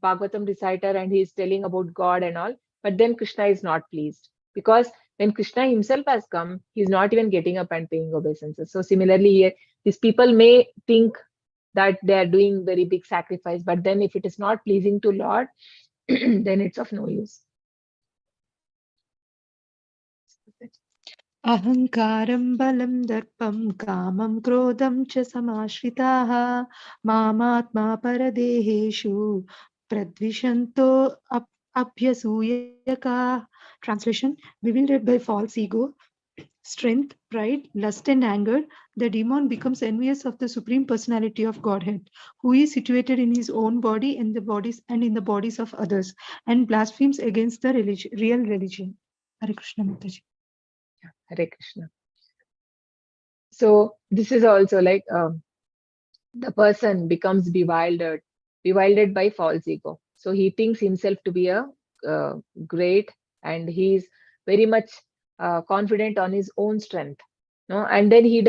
Bhagavatam reciter and he's telling about God and all, but then Krishna is not pleased, because when Krishna himself has come, he's not even getting up and paying obeisances. So similarly here, these people may think that they are doing very big sacrifice, but then if it is not pleasing to Lord, then it's of no use. Ahankaram balam darpam kamam krodam cha samashritaha mamatma paradeheshu pradvishanto abhyasuyaka. Translation: bewildered by false ego, strength, pride, lust and anger, the demon becomes envious of the Supreme Personality of Godhead, who is situated in his own body and in the bodies of others, and blasphemes against the real religion. Hare Krishna Mataji. Hare Krishna. So this is also like the person becomes bewildered by false ego. So he thinks himself to be a great, and he is very much confident on his own strength. No, and then he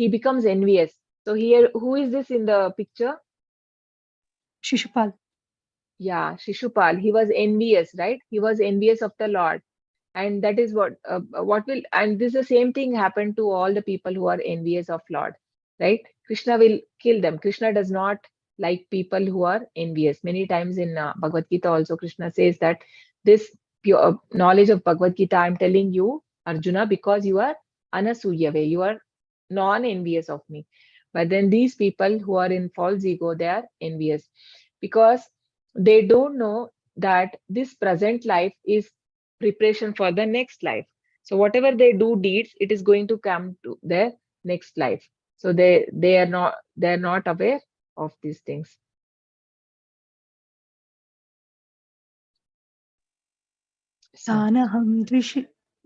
becomes envious. So here, who is this in the picture? Shishupal. Yeah, Shishupal. He was envious, right? He was envious of the Lord. And that is what will, and this the same thing happened to all the people who are envious of Lord, right? Krishna will kill them. Krishna does not like people who are envious. Many times in Bhagavad Gita also Krishna says that this pure knowledge of Bhagavad Gita I'm telling you, Arjuna, because you are anasuyave, you are non-envious of me. But then these people who are in false ego, they are envious because they don't know that this present life is preparation for the next life. So whatever they do deeds, it is going to come to their next life. So they're not aware of these things. So, Tanaham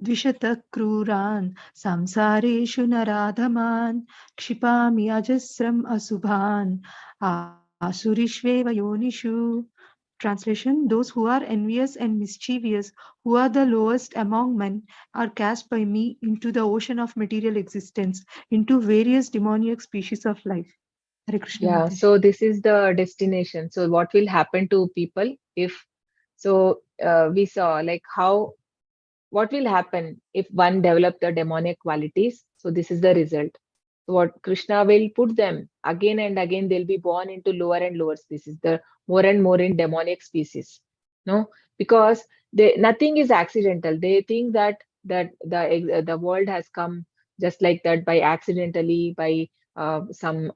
dvishatah kruran samsareshu naradhaman kshipami ajasram asubhan asurishveva yonishu. Translation: those who are envious and mischievous, who are the lowest among men, are cast by me into the ocean of material existence, into various demoniac species of life. Hare Krishna yeah, Mataji. so this is the destination. So what will happen to people if, so we saw like how, what will happen if one develop the demonic qualities? So this is the result. So what Krishna will put them again and again, they'll be born into lower and lower species, the more and more in demonic species. No, because nothing is accidental. They think that the world has come just like that by accidentally, by some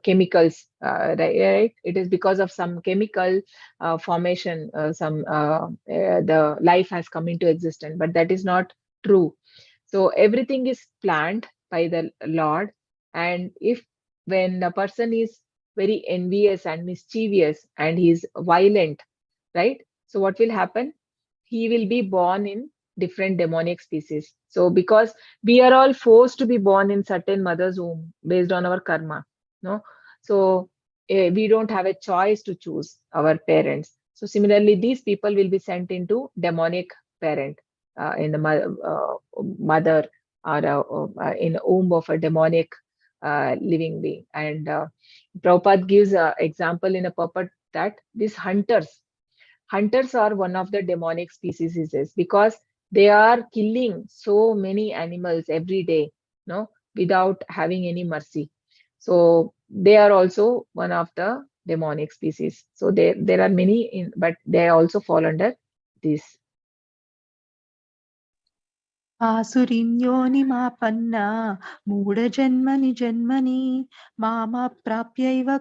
chemicals, right? It is because of some chemical formation, the life has come into existence, but that is not true. So everything is planned by the Lord, and if when a person is very envious and mischievous and he is violent, right? So what will happen? He will be born in different demonic species. So because we are all forced to be born in certain mother's womb based on our karma, no? So we don't have a choice to choose our parents. So similarly, these people will be sent into demonic parent in the mother or in the womb of a demonic living being. And Prabhupada gives an example in a purport that these hunters are one of the demonic species, he says, because they are killing so many animals every day, no, without having any mercy. So they are also one of the demonic species. So there are many in, but they also fall under this. Asurin yonimapanna mooda janmani janmani mama prapyaiva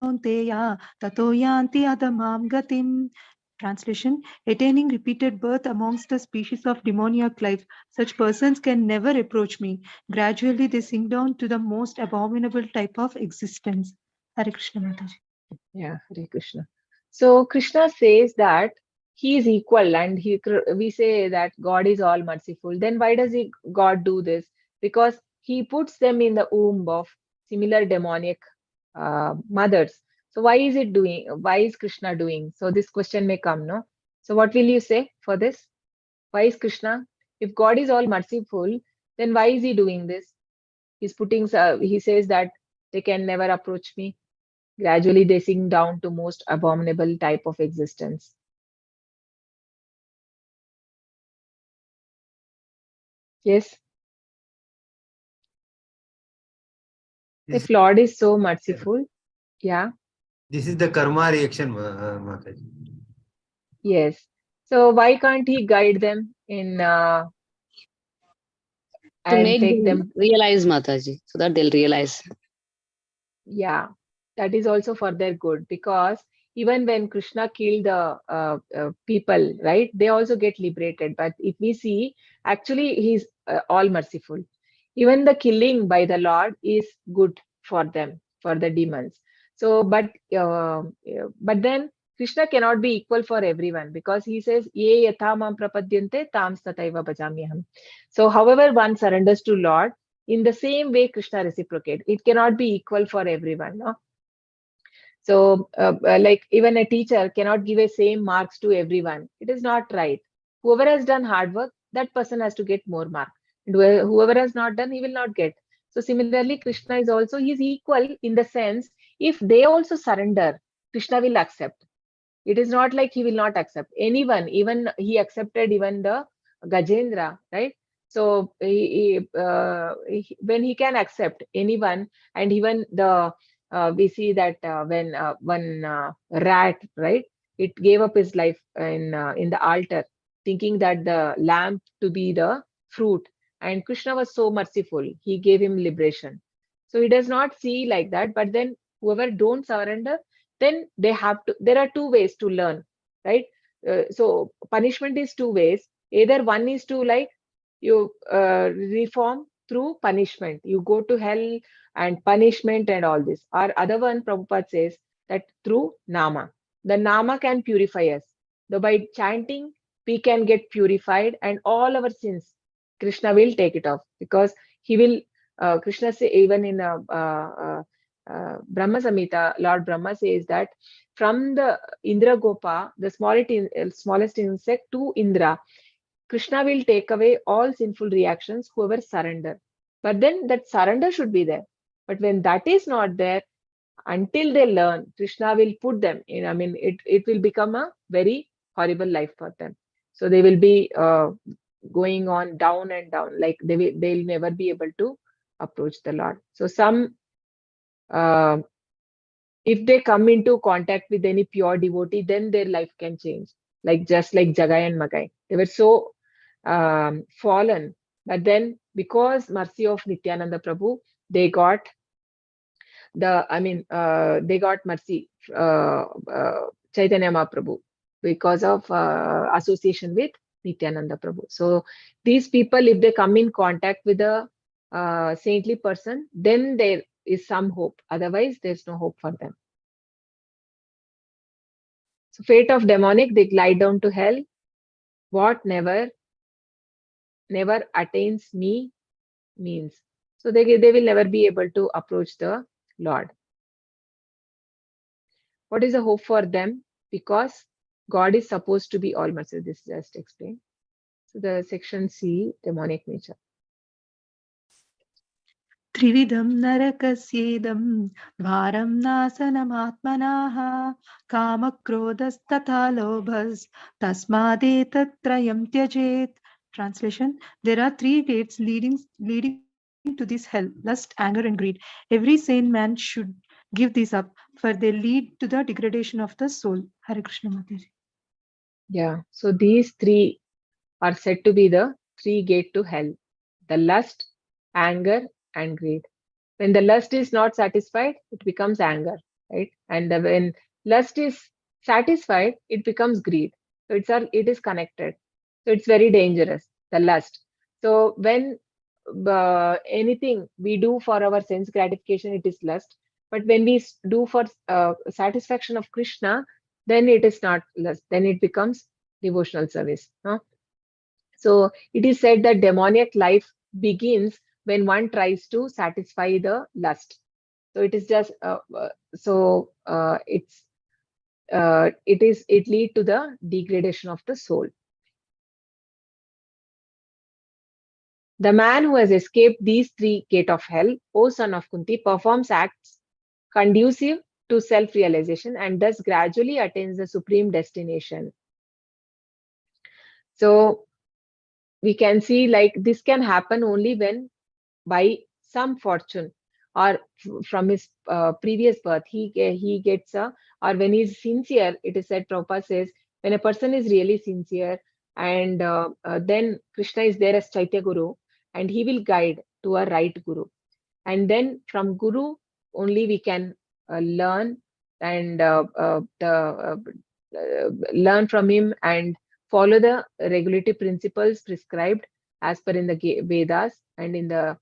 kaunteya tato yanti adamam gatim. Translation: attaining repeated birth amongst the species of demoniac life, such persons can never approach me. Gradually they sink down to the most abominable type of existence. Hare Krishna Mataji. Yeah, Hare Krishna. So Krishna says that he is equal, and we say that God is all merciful. Then why does God do this? Because he puts them in the womb of similar demonic mothers. So why is it doing? Why is Krishna doing? So this question may come, no? So what will you say for this? Why is Krishna? If God is all merciful, then why is he doing this? He's putting. He says that they can never approach me. Gradually, they sink down to most abominable type of existence. Yes. This, If Lord is so merciful, yeah, this is the karma reaction, Mataji. yes. So why can't he guide them in To and make take them them. realize, Mataji, so that they'll realize. Yeah, that is also for their good, because even when Krishna killed the people, right, they also get liberated. But if we see, actually, he's all merciful. Even the killing by the Lord is good for them, for the demons. So, but then Krishna cannot be equal for everyone, because he says, "Ye yatha mam prapadyante tam tataiva bhajamyaham." So, however one surrenders to Lord, in the same way Krishna reciprocate. It cannot be equal for everyone. No? So, like even a teacher cannot give a same marks to everyone. It is not right. Whoever has done hard work, that person has to get more mark. And whoever has not done, he will not get. So similarly, Krishna is also, he is equal in the sense, if they also surrender, Krishna will accept. It is not like he will not accept anyone. Even he accepted even the Gajendra, right? So when he can accept anyone, and even the we see that when one rat, right, it gave up his life in the altar, thinking that the lamp to be the fruit, and Krishna was so merciful, he gave him liberation. So he does not see like that. But then whoever don't surrender, then they have to, there are two ways to learn, right? So punishment is two ways. Either one is to, like, you reform through punishment, you go to hell and punishment and all this, or other one, Prabhupada says that through nama, the nama can purify us. So by chanting we can get purified, and all our sins Krishna will take it off, because he will Krishna say, even in Brahma Samhita, Lord Brahma says that from the Indra Gopa, the smallest insect, to Indra, Krishna will take away all sinful reactions, whoever surrender. But then that surrender should be there. But when that is not there, until they learn, Krishna will put them in, I mean, it will become a very horrible life for them. So they will be going on down and down, like they'll never be able to approach the Lord. So some uh, if they come into contact with any pure devotee, then their life can change. Like just like Jagai and Magai, they were so fallen, but then because mercy of Nityananda Prabhu, they got they got mercy, Chaitanya Mahaprabhu, because of association with Nityananda Prabhu. So these people, if they come in contact with a saintly person, then there is some hope. Otherwise, there's no hope for them. So fate of demonic, they glide down to hell. What never attains me means. So they will never be able to approach the Lord. What is the hope for them? Because God is supposed to be all merciful. This is just explained. So the section C, demonic nature. त्रिविधं नरकस्येदं द्वारं नाशनमात्मनाः कामक्रोधस्तथा लोभस्तस्मादेतत्त्रयं त्यजेत्. Translation: There are three gates leading to this hell: lust, anger, and greed. Every sane man should give these up, for they lead to the degradation of the soul. Hare Krishna Mataji. Yeah. So these three are said to be the three gates to hell: the lust, anger, and greed. When the lust is not satisfied, it becomes anger, right? And when lust is satisfied, it becomes greed. So it is connected. So it's very dangerous, the lust. So when anything we do for our sense gratification, it is lust. But when we do for satisfaction of Krishna, then it is not lust. Then it becomes devotional service. Huh? So it is said that demoniac life begins when one tries to satisfy the lust. So it is just it lead to the degradation of the soul. The man who has escaped these three gates of hell, O son of Kunti, performs acts conducive to self-realization and thus gradually attains the supreme destination. So we can see, like, this can happen only when by some fortune or from his previous birth he gets or when he's sincere. It is said, Prabhupada says, when a person is really sincere and then Krishna is there as Chaitya Guru, and he will guide to a right guru. And then from guru only we can learn and learn from him and follow the regulative principles prescribed as per in the Vedas, and in the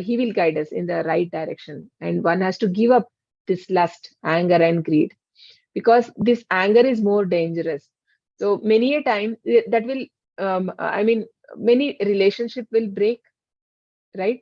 he will guide us in the right direction. And one has to give up this lust, anger, and greed, because this anger is more dangerous. So many a time that will, many relationship will break, right?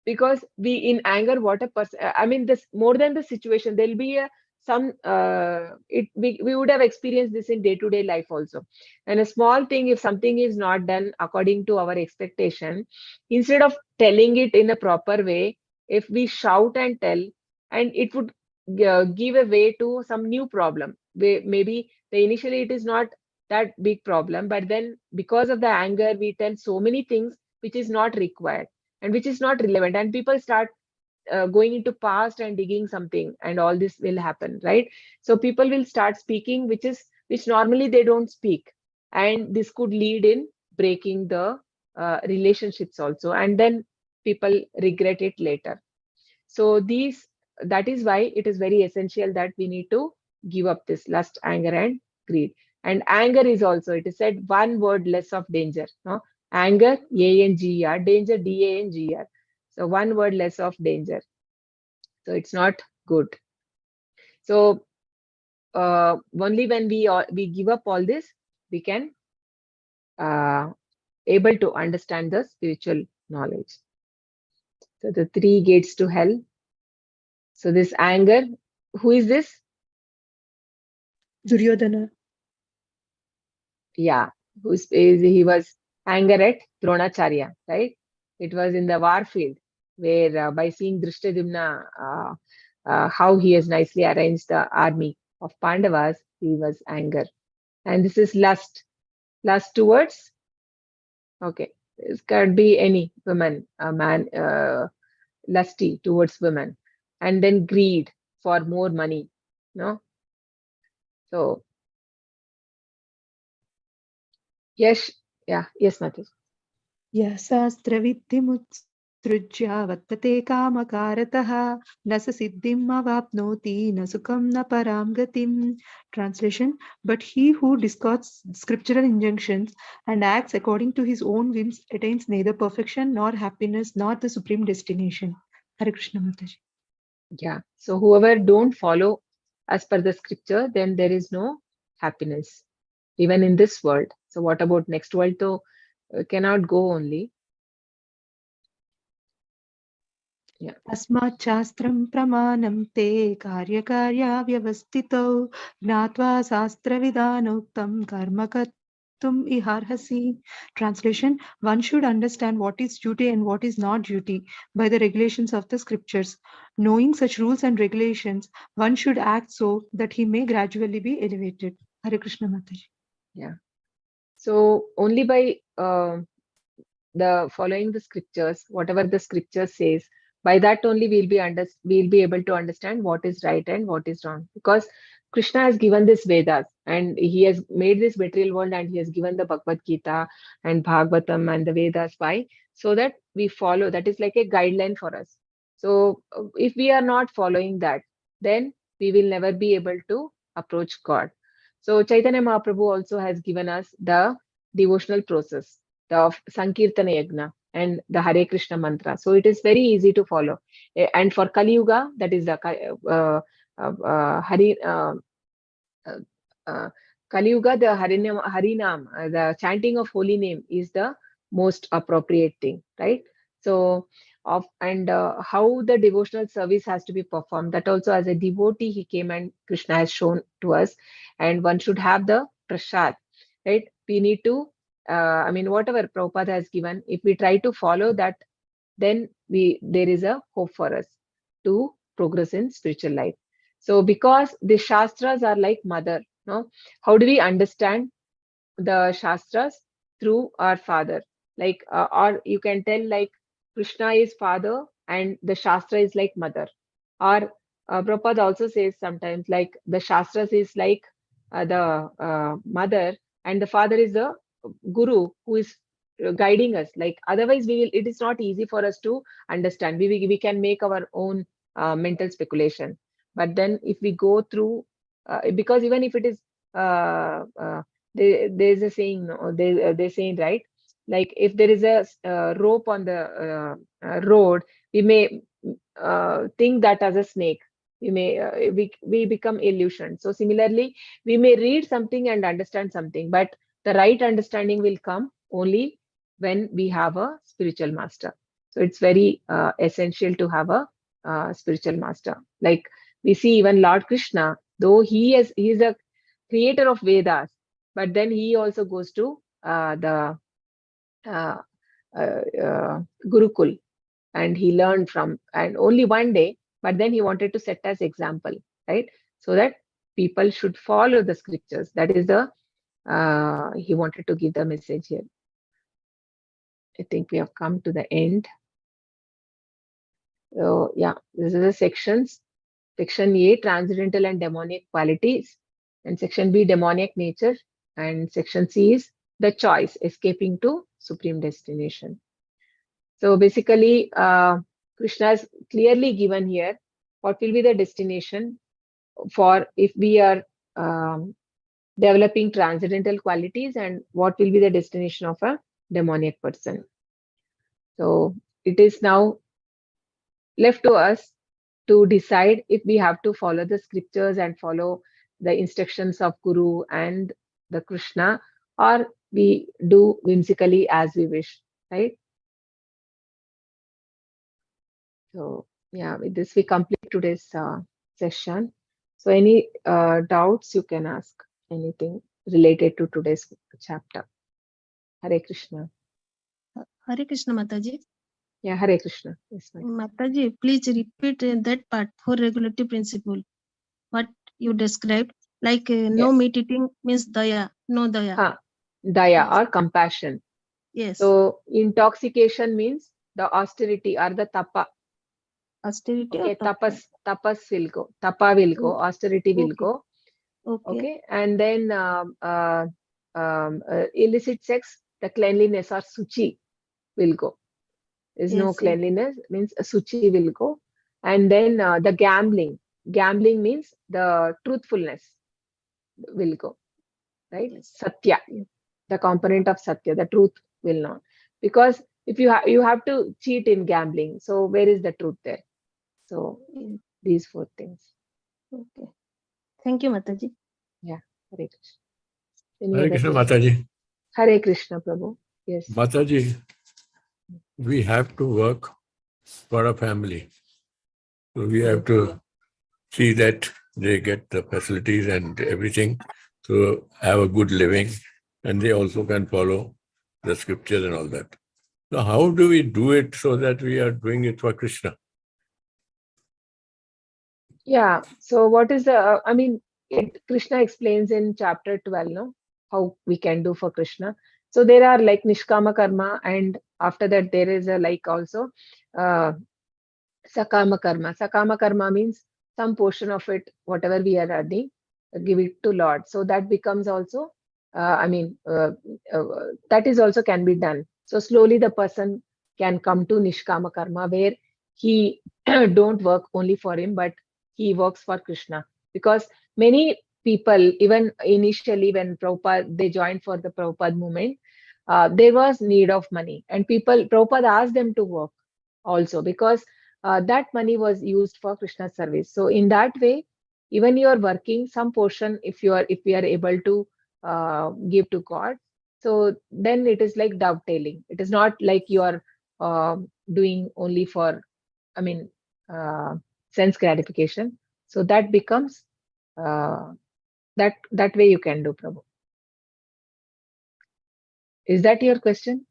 Because we in anger, what a person, this more than the situation, there'll be a some we would have experienced this in day-to-day life also. And a small thing, if something is not done according to our expectation, instead of telling it in a proper way, if we shout and tell, and it would give a way to some new problem. Maybe initially it is not that big problem, but then because of the anger we tell so many things which is not required and which is not relevant, and people start going into past and digging something, and all this will happen, right? So people will start speaking which normally they don't speak, and this could lead in breaking the relationships also, and then people regret it later. So that is why it is very essential that we need to give up this lust, anger, and greed. And anger is also, it is said, one word less of danger, no? Anger, A-N-G-E-R, danger, D-A-N-G-E-R. So one word less of danger. So it's not good. So only when we give up all this, we can able to understand the spiritual knowledge. So the 3 gates to hell. So this anger, who is this? Duryodhana. Yeah, he was anger at Dronacharya, right? It was in the war field where by seeing Drishtadimna, how he has nicely arranged the army of Pandavas, he was anger. And this is lust. Lust towards, okay, this could be any woman, a man, lusty towards women. And then greed for more money, no? So, yes, yes, Mati. यशास्त्रविद्धिमुत्सृज्य वर्तते कामकारतः न स सिद्धिम् अवाप्नोति न सुखं न परां गतिम्. Translation: But he who discards scriptural injunctions and acts according to his own whims attains neither perfection nor happiness nor the supreme destination. Hare Krishna Mataji. Yeah. So whoever don't follow as per the scripture, then there is no happiness, even in this world. So what about next world? So cannot go only. Yeah. तस्मात् शास्त्रं प्रमाणं ते कार्यकार्याव्यवस्थितौ ज्ञात्वा शास्त्रविधानोक्तं कर्म कर्तुम् इहार्हसि. Translation: One should understand what is duty and what is not duty by the regulations of the scriptures. Knowing such rules and regulations, one should act so that he may gradually be elevated. Hare Krishna Mataji. Yeah. So only by the following the scriptures, whatever the scripture says, by that only we'll be able to understand what is right and what is wrong. Because Krishna has given this Vedas, and he has made this material world, and he has given the Bhagavad Gita and Bhagavatam and the Vedas. Why? So that we follow. That is like a guideline for us. So if we are not following that, then we will never be able to approach God. So Chaitanya Mahaprabhu also has given us the devotional process of Sankirtana Yagna and the Hare Krishna mantra. So it is very easy to follow. And for Kali Yuga, that is the Kali Yuga, the Harinam, the chanting of holy name is the most appropriate thing, right? So, how the devotional service has to be performed, that also as a devotee, he came and Krishna has shown to us, and one should have the prasad, right? We need to, whatever Prabhupada has given, if we try to follow that, then there is a hope for us to progress in spiritual life. So because the Shastras are like mother, no? How do we understand the Shastras? Through our father. Like, or you can tell like Krishna is father and the Shastra is like mother. Or Prabhupada also says sometimes like the Shastras is like the mother, and the father is the guru who is guiding us. Like otherwise, it is not easy for us to understand. We can make our own mental speculation. But then if we go through, because even if it is, there's a saying, no, they're saying, right? Like if there is a rope on the road, we may think that as a snake. We may we become illusioned. So similarly, we may read something and understand something, but the right understanding will come only when we have a spiritual master. So it's very essential to have a spiritual master. Like we see even Lord Krishna, though he is a creator of Vedas, but then he also goes to the Gurukul, and he learned from, and only one day, but then he wanted to set as example, right? So that people should follow the scriptures. That is the he wanted to give the message here. I think we have come to the end. So yeah, this is the sections. Section A, transcendental and demonic qualities, and section B, demonic nature, and section C is the choice, escaping to supreme destination. So basically, Krishna has clearly given here what will be the destination for if we are developing transcendental qualities, and what will be the destination of a demoniac person. So it is now left to us to decide if we have to follow the scriptures and follow the instructions of Guru and the Krishna, or we do whimsically as we wish, right? So yeah, with this we complete today's session. So any doubts you can ask, anything related to today's chapter. Hare Krishna. Hare Krishna, Mataji. Yeah, Hare Krishna. Yes, ma'am. Mataji, please repeat that part for regulative principle. What you described, like no Yes. meat eating means daya, no daya. Daya Yes. or compassion. Yes. So intoxication means the austerity or the tapa. Austerity Okay, or tapa? tapas will go, tapa will go, austerity will Okay. go. Okay. Okay, and then illicit sex, the cleanliness or suchi will go. There's no Yes, yes. cleanliness, means suchi will go. And then the gambling means the truthfulness will go, right? Yes. Satya, the component of satya, the truth will not, because if you have to cheat in gambling, so where is the truth there? So Yes. these 4 things. Okay. Thank you, Mataji. Yeah, Hare Krishna. Any Hare other Krishna, questions? Mataji. Hare Krishna, Prabhu. Yes. Mataji, we have to work for a family. So we have to see that they get the facilities and everything to have a good living, and they also can follow the scriptures and all that. So how do we do it so that we are doing it for Krishna? Yeah. So what is the, Krishna explains in chapter 12, no, how we can do for Krishna. So there are like Nishkama Karma, and after that there is a like also Sakama Karma. Sakama Karma means some portion of it, whatever we are earning, give it to Lord. So that becomes also, that is also can be done. So slowly the person can come to Nishkama Karma, where he don't work only for him, but he works for Krishna. Because many people, even initially when Prabhupada, they joined for the Prabhupada movement, there was need of money, and Prabhupada asked them to work also, because that money was used for Krishna's service. So in that way, even you are working some portion, if we are able to give to God, so then it is like dovetailing. It is not like you are doing only for, sense gratification. So that becomes that way you can do, Prabhu. Is that your question?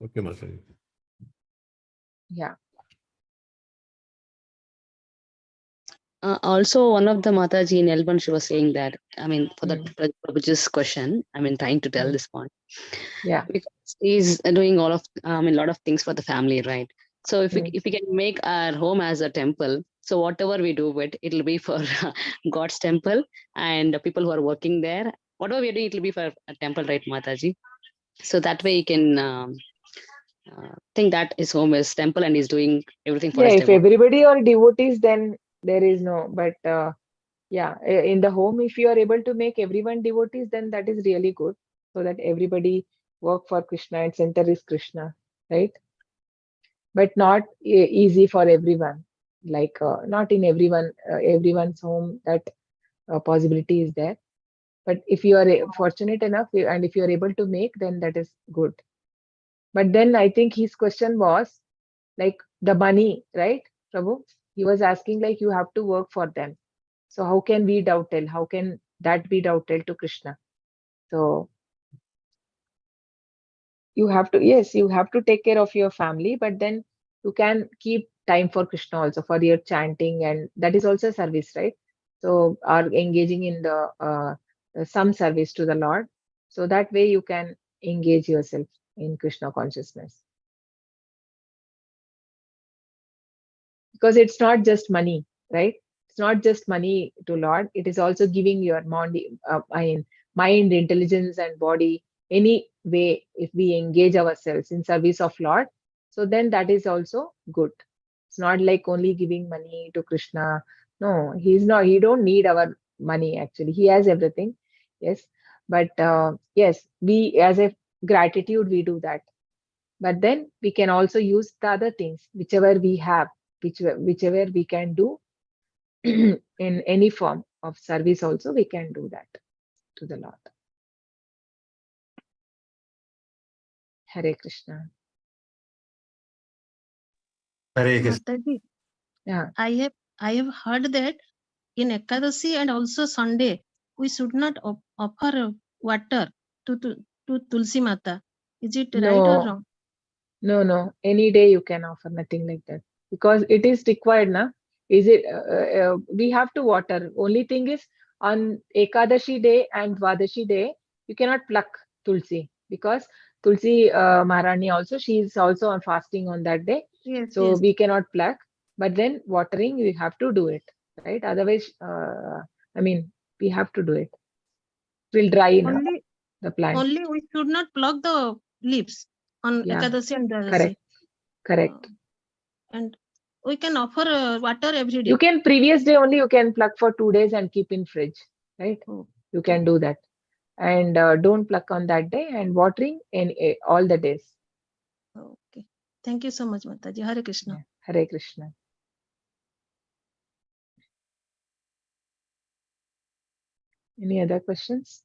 Okay, Mataji. Yeah. Also, one of the Mataji in Elban, she was saying that, for that Mm. Prabhuji's question, trying to tell this point. Yeah. Because he's doing a lot of things for the family, right? So if we can make our home as a temple, so whatever we do with, it'll be for God's temple, and the people who are working there, whatever we're doing, it'll be for a temple, right, Mataji? So that way you can think that his home is temple and he's doing everything for Yeah, his if devotee. everybody are devotees, then there is no, but yeah, in the home, if you are able to make everyone devotees, then that is really good. So that everybody work for Krishna and center is Krishna, right? But not easy for everyone. Like not in everyone's home that possibility is there. But if you are fortunate enough and if you are able to make, then that is good. But then I think his question was like the money, right, Prabhu? He was asking like you have to work for them. So how can we dowtell? How can that be dowtell to Krishna? So you have to, yes, you have to take care of your family, but then you can keep time for Krishna also for your chanting, and that is also service, right? So are engaging in the some service to the Lord. So that way you can engage yourself in Krishna consciousness. Because it's not just money, right? It's not just money to Lord. It is also giving your mind, intelligence, and body any way. If we engage ourselves in service of Lord, so then that is also good. It's not like only giving money to Krishna. No, he's not. He don't need our money actually. He has everything. Yes, but yes, we as a gratitude we do that. But then we can also use the other things, whichever we have, whichever we can do in any form of service also, we can do that to the Lord. Hare Krishna. Hare Krishna. Mataji, Yeah. I have heard that in Ekadasi and also Sunday, we should not offer water to Tulsi Mata. Is it right or wrong? No. Any day you can offer, nothing like that. Because it is required, na? Is it? We have to water. Only thing is on Ekadashi day and Dwadashi day, you cannot pluck Tulsi because Tulsi Maharani also, she is also on fasting on that day. Yes, So yes. we cannot pluck. But then watering, we have to do it, right? Otherwise, I mean, we have to do it. It will dry na, the plant. Only we should not pluck the leaves on Yeah. Ekadasi and Dwadasi. Correct. And we can offer water every day. You can previous day only you can pluck for 2 days and keep in fridge, right? Oh, You can do that, and don't pluck on that day and watering in all the days. okay. Thank you so much, Mataji. Hare Krishna. Yeah. Hare Krishna. Any other questions?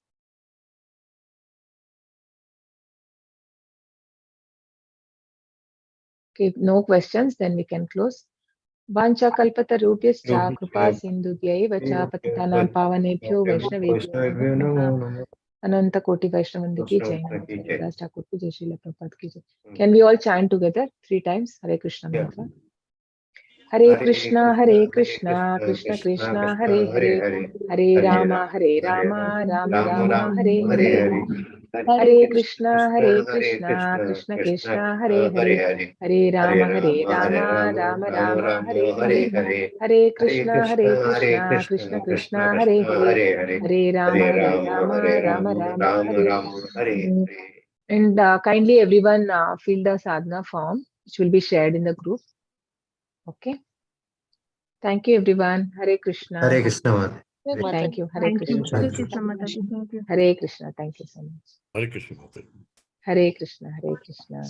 Okay, no questions, then we can close. Vancha kalpata rupyascha kripa sindhudyaiva cha patitanam pavanebhyo vaishnavebhyo namo namaha. Ananta Koti Vaishnavandiki Jai Namaste. Das Thakur ki Jai, Srila Prabhupada ki Jai. Can we all chant together 3 times Hare Krishna mantra? Hare Krishna, Krishna Krishna, Hare Hare, Hare Rama, Rama Rama, Hare Hare. Hare Krishna, Krishna Krishna, Hare Hare, Hare Rama, Rama Rama, Hare Hare. Hare Krishna, Krishna Krishna, Hare Hare, Hare Rama, Rama Hare Hare. And kindly everyone fill the sadhana form, which will be shared in the group. Okay. Thank you, everyone. Hare Krishna. Hare Krishna. Mata. Thank you. Hare Thank you. Krishna. Hare Krishna, Mataji. Thank you. Hare Krishna. Thank you so much. Hare Krishna. Hare Krishna. Hare Krishna.